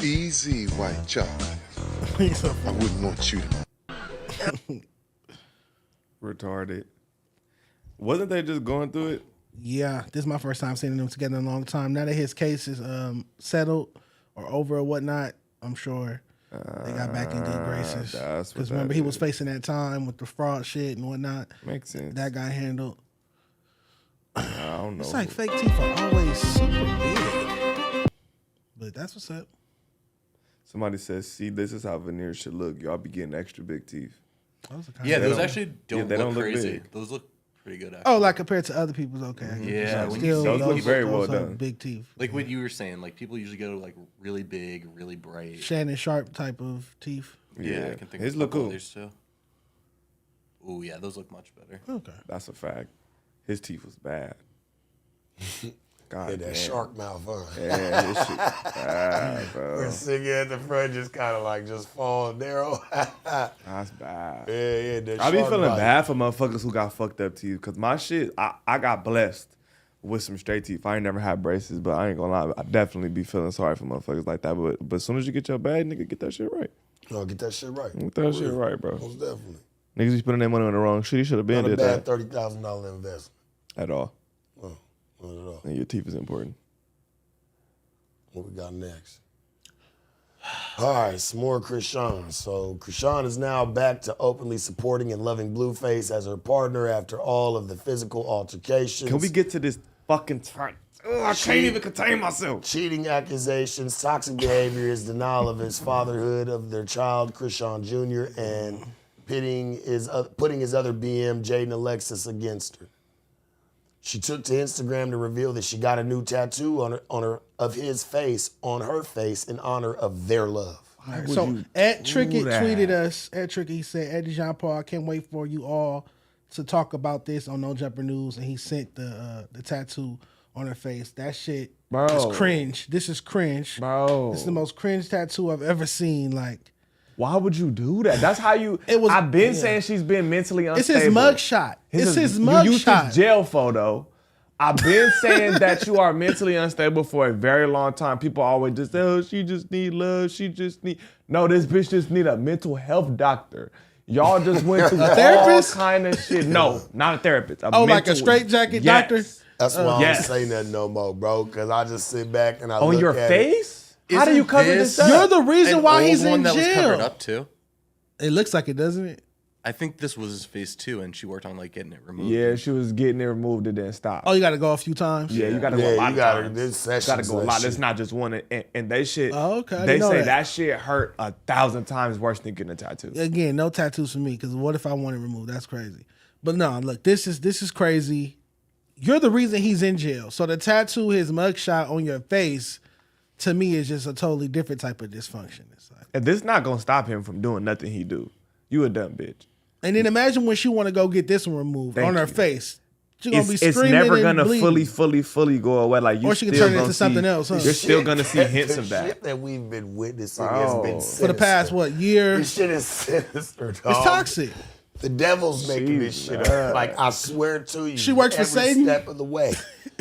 Easy, white chocolate. I wouldn't want you to. Retarded. Wasn't they just going through it? Yeah, this is my first time seeing them together in a long time. Now that his case is settled or over or whatnot, I'm sure they got back in good graces. Because remember, he was facing that time with the fraud shit and whatnot. Makes sense. That got handled. I don't know. It's like fake teeth are always super big. But that's what's up. Somebody says, see, this is how veneers should look. Y'all be getting extra big teeth. Yeah, those actually don't they look don't look crazy. big. Those look pretty good, actually. Oh, like compared to other people's, okay. Yeah, So when still, those look very well those are done. Big teeth. Like what you were saying, like people usually go to like really big, really bright. Shannon Sharp type of teeth. Yeah, I can think his of a look couple cool. others too. Oh yeah, those look much better. Okay. That's a fact. His teeth was bad. God Yeah, that damn. shark mouth, huh? Yeah, his shit bad, bro. We're singing at the front, just kind of like just fall narrow. That's bad. Yeah, that I be shark feeling bite. bad for motherfuckers who got fucked up teeth. Cause my shit, I got blessed with some straight teeth. I ain't never had braces, but I ain't gonna lie, I definitely be feeling sorry for motherfuckers like that. But as soon as you get your bag, nigga, get that shit right. No, get that shit right. Get that shit right, bro. Most definitely. Niggas be spending their money on the wrong shit. You should have been Not a did bad that $30,000 investment. at all. Oh, not at all. And your teeth is important. What we got next? All right, some more Chrisean. So Chrisean is now back to openly supporting and loving Blueface as her partner after all of the physical altercations. Can we get to this fucking turn? I can't even contain myself. Cheating accusations, toxic behavior, his denial of his fatherhood of their child, Chrisean Jr., and putting his other BM, Jaden Alexis, against her. She took to Instagram to reveal that she got a new tattoo on her of his face on her face in honor of their love. So Ed Tricky tweeted us. Ed Tricky said, Eddie Jean Paul, I can't wait for you all to talk about this on No Jumper News. And he sent the tattoo on her face. That shit is cringe. This is cringe. Bro. This is the most cringe tattoo I've ever seen. Like, why would you do that? That's how you. I've been saying she's been mentally it's unstable. his mugshot. It's his mugshot. You used his jail photo. I've been saying that you are mentally unstable for a very long time. People always just say, oh, she just need love. She just need. No, this bitch just need a mental health doctor. Y'all just went through A therapist? all kind of shit. No, not a therapist. Like a straitjacket doctor? That's why I don't say nothing no more, bro, because I just sit back and I On look your at face? How do you cover this up? You're the reason An why old he's one in that was jail. covered up too. It looks like it, doesn't it? I think this was his face too, and she worked on like getting it removed. Yeah, she was getting it removed and then stopped. Oh, you got to go a few times? Yeah, you got to go a lot of times. This You got to sessions go a and lot. shit. It's not just one. And they shit. Oh, okay. I They didn't know say that. that shit hurt 1,000 times worse than getting a tattoo. Again, no tattoos for me, because what if I want it removed? That's crazy. But no, look, this is crazy. You're the reason he's in jail. So to tattoo his mugshot on your face, to me, is just a totally different type of dysfunction. It's like, And this not gonna stop him from doing nothing he do. You a dumb bitch. and then imagine when she want to go get this one removed Thank on her you. face. She gonna be it's screaming never and gonna bleeding. fully go away. Like you Or she can still turn it gonna into see- something else, huh? You're still gonna see hints the of that. shit that we've been witnessing Bro. has been For the past sinister. year? This shit is sinister, dog. It's toxic. The devil's making this shit up. Like I swear to you, She works for every Satan? step of the way.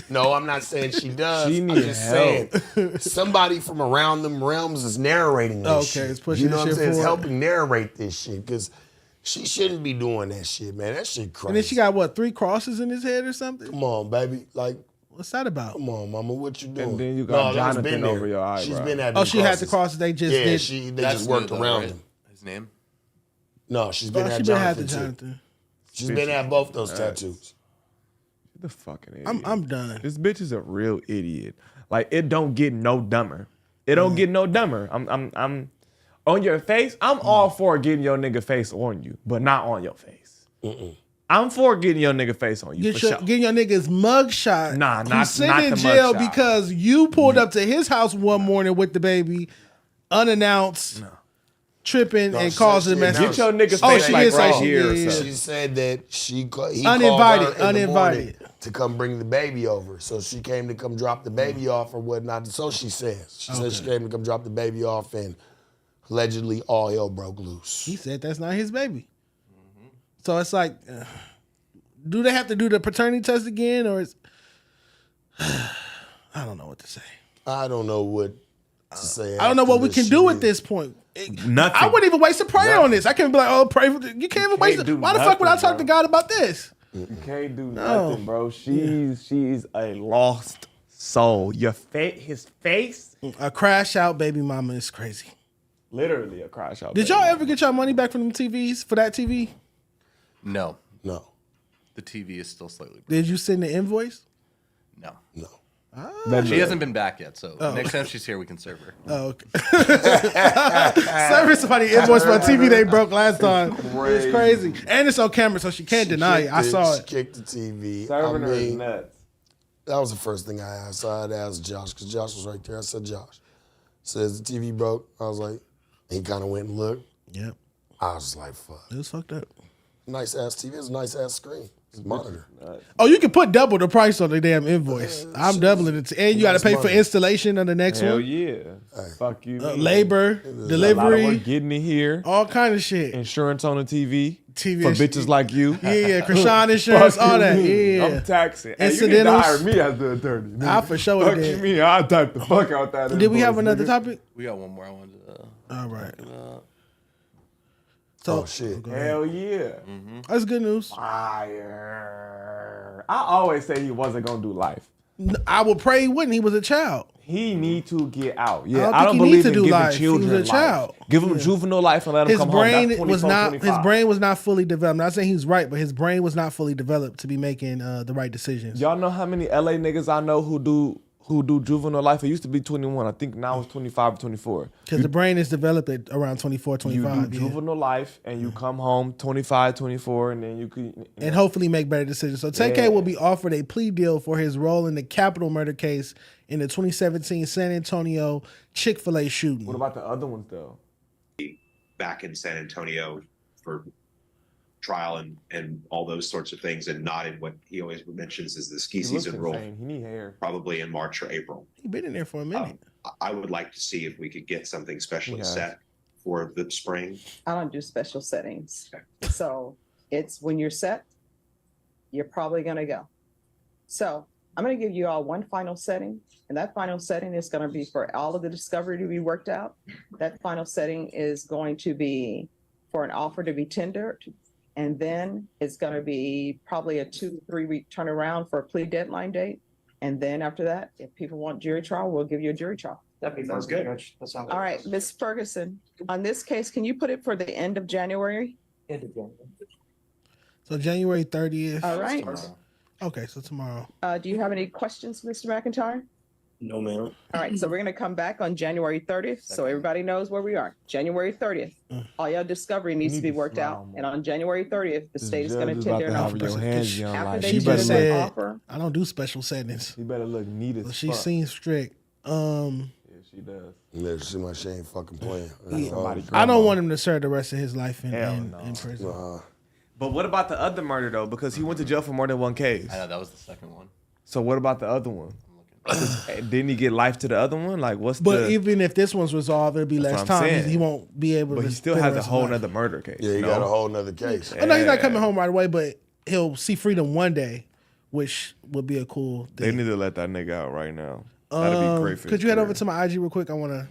No, I'm not saying she does. She I'm need just help. saying somebody from around them realms is narrating this Okay, shit. it's pushing You know the what I'm shit saying? It's forward. helping narrate this shit because she shouldn't be doing that shit, man. That shit crazy. And then she got what, 3 crosses in his head or something? Come on, baby. Like, what's that about? come on, mama. What you doing? And then you got that's Jonathan been there. over your eyebrow. She's been at Oh, them she had the crosses. crosses. They just Yeah, did. they That's just worked new, though, around right? them. His name? No, she's been Oh, at she been had Jonathan the too. Jonathan. She's been at both those tattoos. The fucking idiot. I'm done. This bitch is a real idiot. Like it don't get no dumber. It don't get no dumber. I'm on your face. I'm all for getting your nigga face on you, but not on your face. I'm for getting your nigga face on you for sure. Getting your nigga's mug shot. Nah, who's not sitting in the jail mugshot. because you pulled up to his house one morning with the baby, unannounced, tripping, No, and she causing a said mess. she Get your nigga's Oh, face she like did say right she here did. or something. She said that he called Uninvited, her in the morning uninvited. to come bring the baby over. So she came to come drop the baby off or whatnot. So she says. She said she came to come drop the baby off and allegedly all hell broke loose. He said that's not his baby. So it's like, do they have to do the paternity test again, or is I don't know what to say. I don't know what to say. I don't know after what we this can shit do at is. this point. Nothing. I wouldn't even waste a prayer on this. I can't be like, oh, pray for you can't even waste it. do Why the fuck would I nothing, talk to bro. God about this? You can't do No. nothing, bro. She's a lost soul. His face, A crash out baby mama is crazy. literally a crash out. Did y'all ever get your money back from them TVs for that TV? No. No. The TV is still slightly broken. Did you send the invoice? No. No. She hasn't been back yet, so Oh. next time she's here, we can serve her. Oh, okay. Serving somebody invoice for a TV they broke last time. It's crazy. And it's on camera, so she can't deny it. I saw She it. kicked the TV. Serving her is mean, nuts. that was the first thing I asked. So I had to ask Josh because Josh was right there. I said, Josh, says the TV broke. I was like, he kind of went and looked. Yep. I was like, fuck. It was fucked up. Nice ass TV. It's a nice ass screen. It's a monitor. Oh, you can put double the price on the damn invoice. I'm doubling it. And you got to Nice pay for money. installation on the next Hell one. yeah. Fuck you. Labor, A lot of delivery, work getting it here. all kind of shit. Insurance on the TV. TV for ins- bitches like you. Yeah, Chrisean insurance, Fuck all you that. mean? Yeah. I'm taxing. Hey, you need to Incidentals. hire me as the attorney. nigga. I for sure Fuck did. you mean? I'll type the fuck out that. Did we have invoice, another nigga. topic? We got one more I wanted to. All right. Oh, shit. Hell yeah. That's good news. Fire. I always say he wasn't gonna do life. I would pray he wouldn't. He was a child. He need to get out. I Yeah, don't I don't think he needs believe to in do giving life. He was children a life. child. Give him juvenile life and let him His come home. brain That's was 24, not. His 25. brain was not fully developed. I'm not saying he's right, but his brain was not fully developed to be making the right decisions. Y'all know how many LA niggas I know who do juvenile life? It used to be 21. I think now it's 25 or 24. Because the brain is developed at around 24, 25. You do juvenile life and you come home 25, 24, and then you could And hopefully make better decisions. So 10K Yeah. will be offered a plea deal for his role in the capital murder case in the 2017 San Antonio Chick-fil-A shooting. What about the other ones though? Back in San Antonio for trial and all those sorts of things, and not in what he always mentions is the ski He looks season rule, insane. He need hair. probably in March or April. He's been in there for a minute. I would like to see if we could get something specially He has. set for the spring. I don't do special settings. So it's when you're set, you're probably going to go. So I'm going to give you all one final setting. And that final setting is going to be for all of the discovery to be worked out. That final setting is going to be for an offer to be tendered. And then it's going to be probably a 2 to 3 week turnaround for a plea deadline date. And then after that, if people want jury trial, we'll give you a jury trial. That sounds good. All right, Ms. Ferguson, on this case, can you put it for the end of January? End of January. So January 30th. All right. Okay, so tomorrow. Do you have any questions, Mr. McIntyre? No, ma'am. All right, so we're going to come back on January 30th, so everybody knows where we are. January 30th, all your discovery needs to be worked out, and on January 30th, the state is going to tender an offer. After they She tender just that said, offer, I don't do special settings. You better look neat as So she fuck. seems strict. Yeah, she does. Yeah, she my ain't fucking playing. I don't want him to serve the rest of his life in prison. But what about the other murder though? Because he went to jail for more than one case. I know that was the second one. So what about the other one? Didn't he get life to the other one? Like what's But even if this one's resolved, it'll be That's less what I'm time. saying. He won't be able But to. he still spend has the a rest of whole his life. nother murder case. Yeah, he got a whole nother case. I know he's not coming home right away, but he'll see freedom one day, which would be a cool They thing. need to let that nigga out right now. That'd be great for Could his you head career. over to my IG real quick? I wanna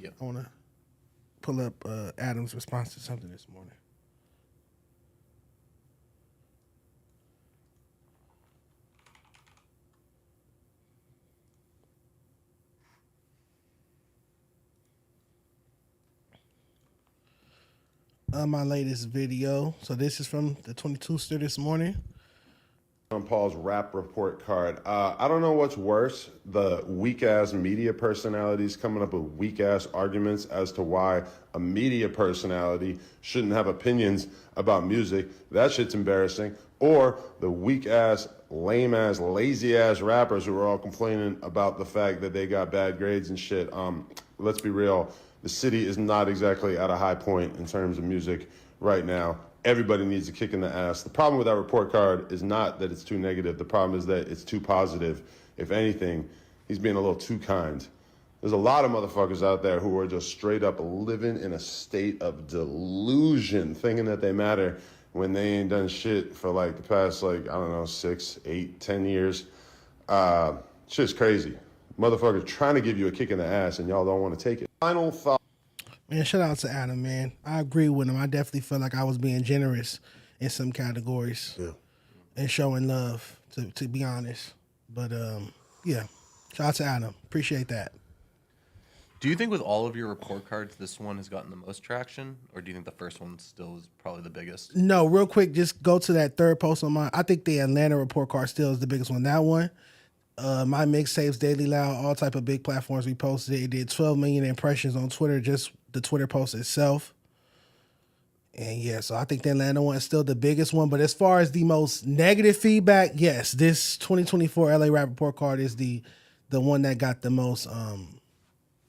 pull up Adam's response to something this morning. My latest video. So this is from the 22ster this morning. On Paul's rap report card. I don't know what's worse, the weak-ass media personalities coming up with weak-ass arguments as to why a media personality shouldn't have opinions about music. That shit's embarrassing. Or the weak-ass, lame-ass, lazy-ass rappers who are all complaining about the fact that they got bad grades and shit. Let's be real. The city is not exactly at a high point in terms of music right now. Everybody needs a kick in the ass. The problem with that report card is not that it's too negative. The problem is that it's too positive. If anything, he's being a little too kind. There's a lot of motherfuckers out there who are just straight up living in a state of delusion, thinking that they matter when they ain't done shit for like the past, like, I don't know, 6, 8, 10 years. Shit's crazy. Motherfuckers trying to give you a kick in the ass and y'all don't want to take it. Final thought. Man, shout out to Adam, man. I agree with him. I definitely feel like I was being generous in some categories and showing love, to be honest. But, yeah, shout out to Adam. Appreciate that. Do you think with all of your report cards, this one has gotten the most traction? Or do you think the first one still is probably the biggest? No, real quick, just go to that third post on mine. I think the Atlanta report card still is the biggest one. That one, my mixtapes, Daily Loud, all type of big platforms we posted it. It did 12 million impressions on Twitter, just the Twitter post itself. And yeah, so I think the Atlanta one is still the biggest one. But as far as the most negative feedback, yes, this 2024 LA Rap Report Card is the one that got the most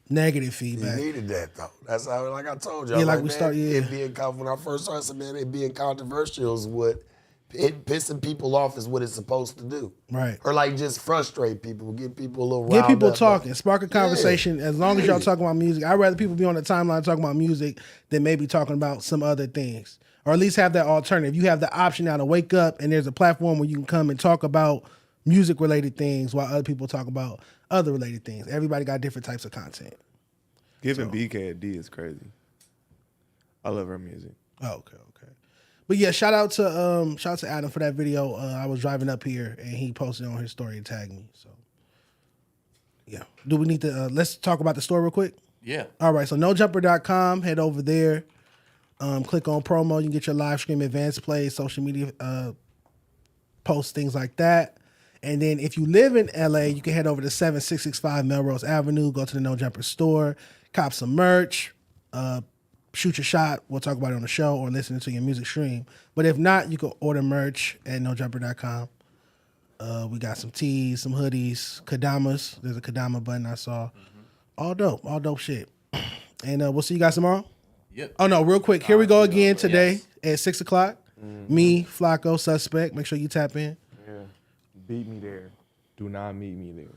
negative feedback. You needed that though. That's how, like I told you. Yeah, like we man, start. Yeah, it being when I first started, I said, man, it being controversial is what it pissing people off is what it's supposed to do. Right. Or like just frustrate people, get people a little get riled people up. talking, spark a conversation. As long as y'all talking about music, I'd rather people be on the timeline talking about music than maybe talking about some other things, or at least have that alternative. You have the option now to wake up and there's a platform where you can come and talk about music related things while other people talk about other related things. Everybody got different types of content. Giving BK a D is crazy. I love her music. Oh, okay. But yeah, shout out to Adam for that video. I was driving up here and he posted on his story and tagged me. So yeah. Do we need to let's talk about the store real quick? Yeah. All right. So nojumper.com, head over there. Click on promo. You can get your live stream, advanced plays, social media posts, things like that. And then if you live in LA, you can head over to 7665 Melrose Avenue, go to the No Jumper store, cop some merch, shoot your shot. We'll talk about it on the show or listen to your music stream. But if not, you can order merch at nojumper.com. We got some tees, some hoodies, Kadamas. There's a Kadama button I saw. All dope shit. And we'll see you guys tomorrow. Yep. Oh no, real quick. Here we go again today at 6 o'clock. Me, Flacco, Suspect. Make sure you tap in. Yeah. Beat me there. Do not meet me there.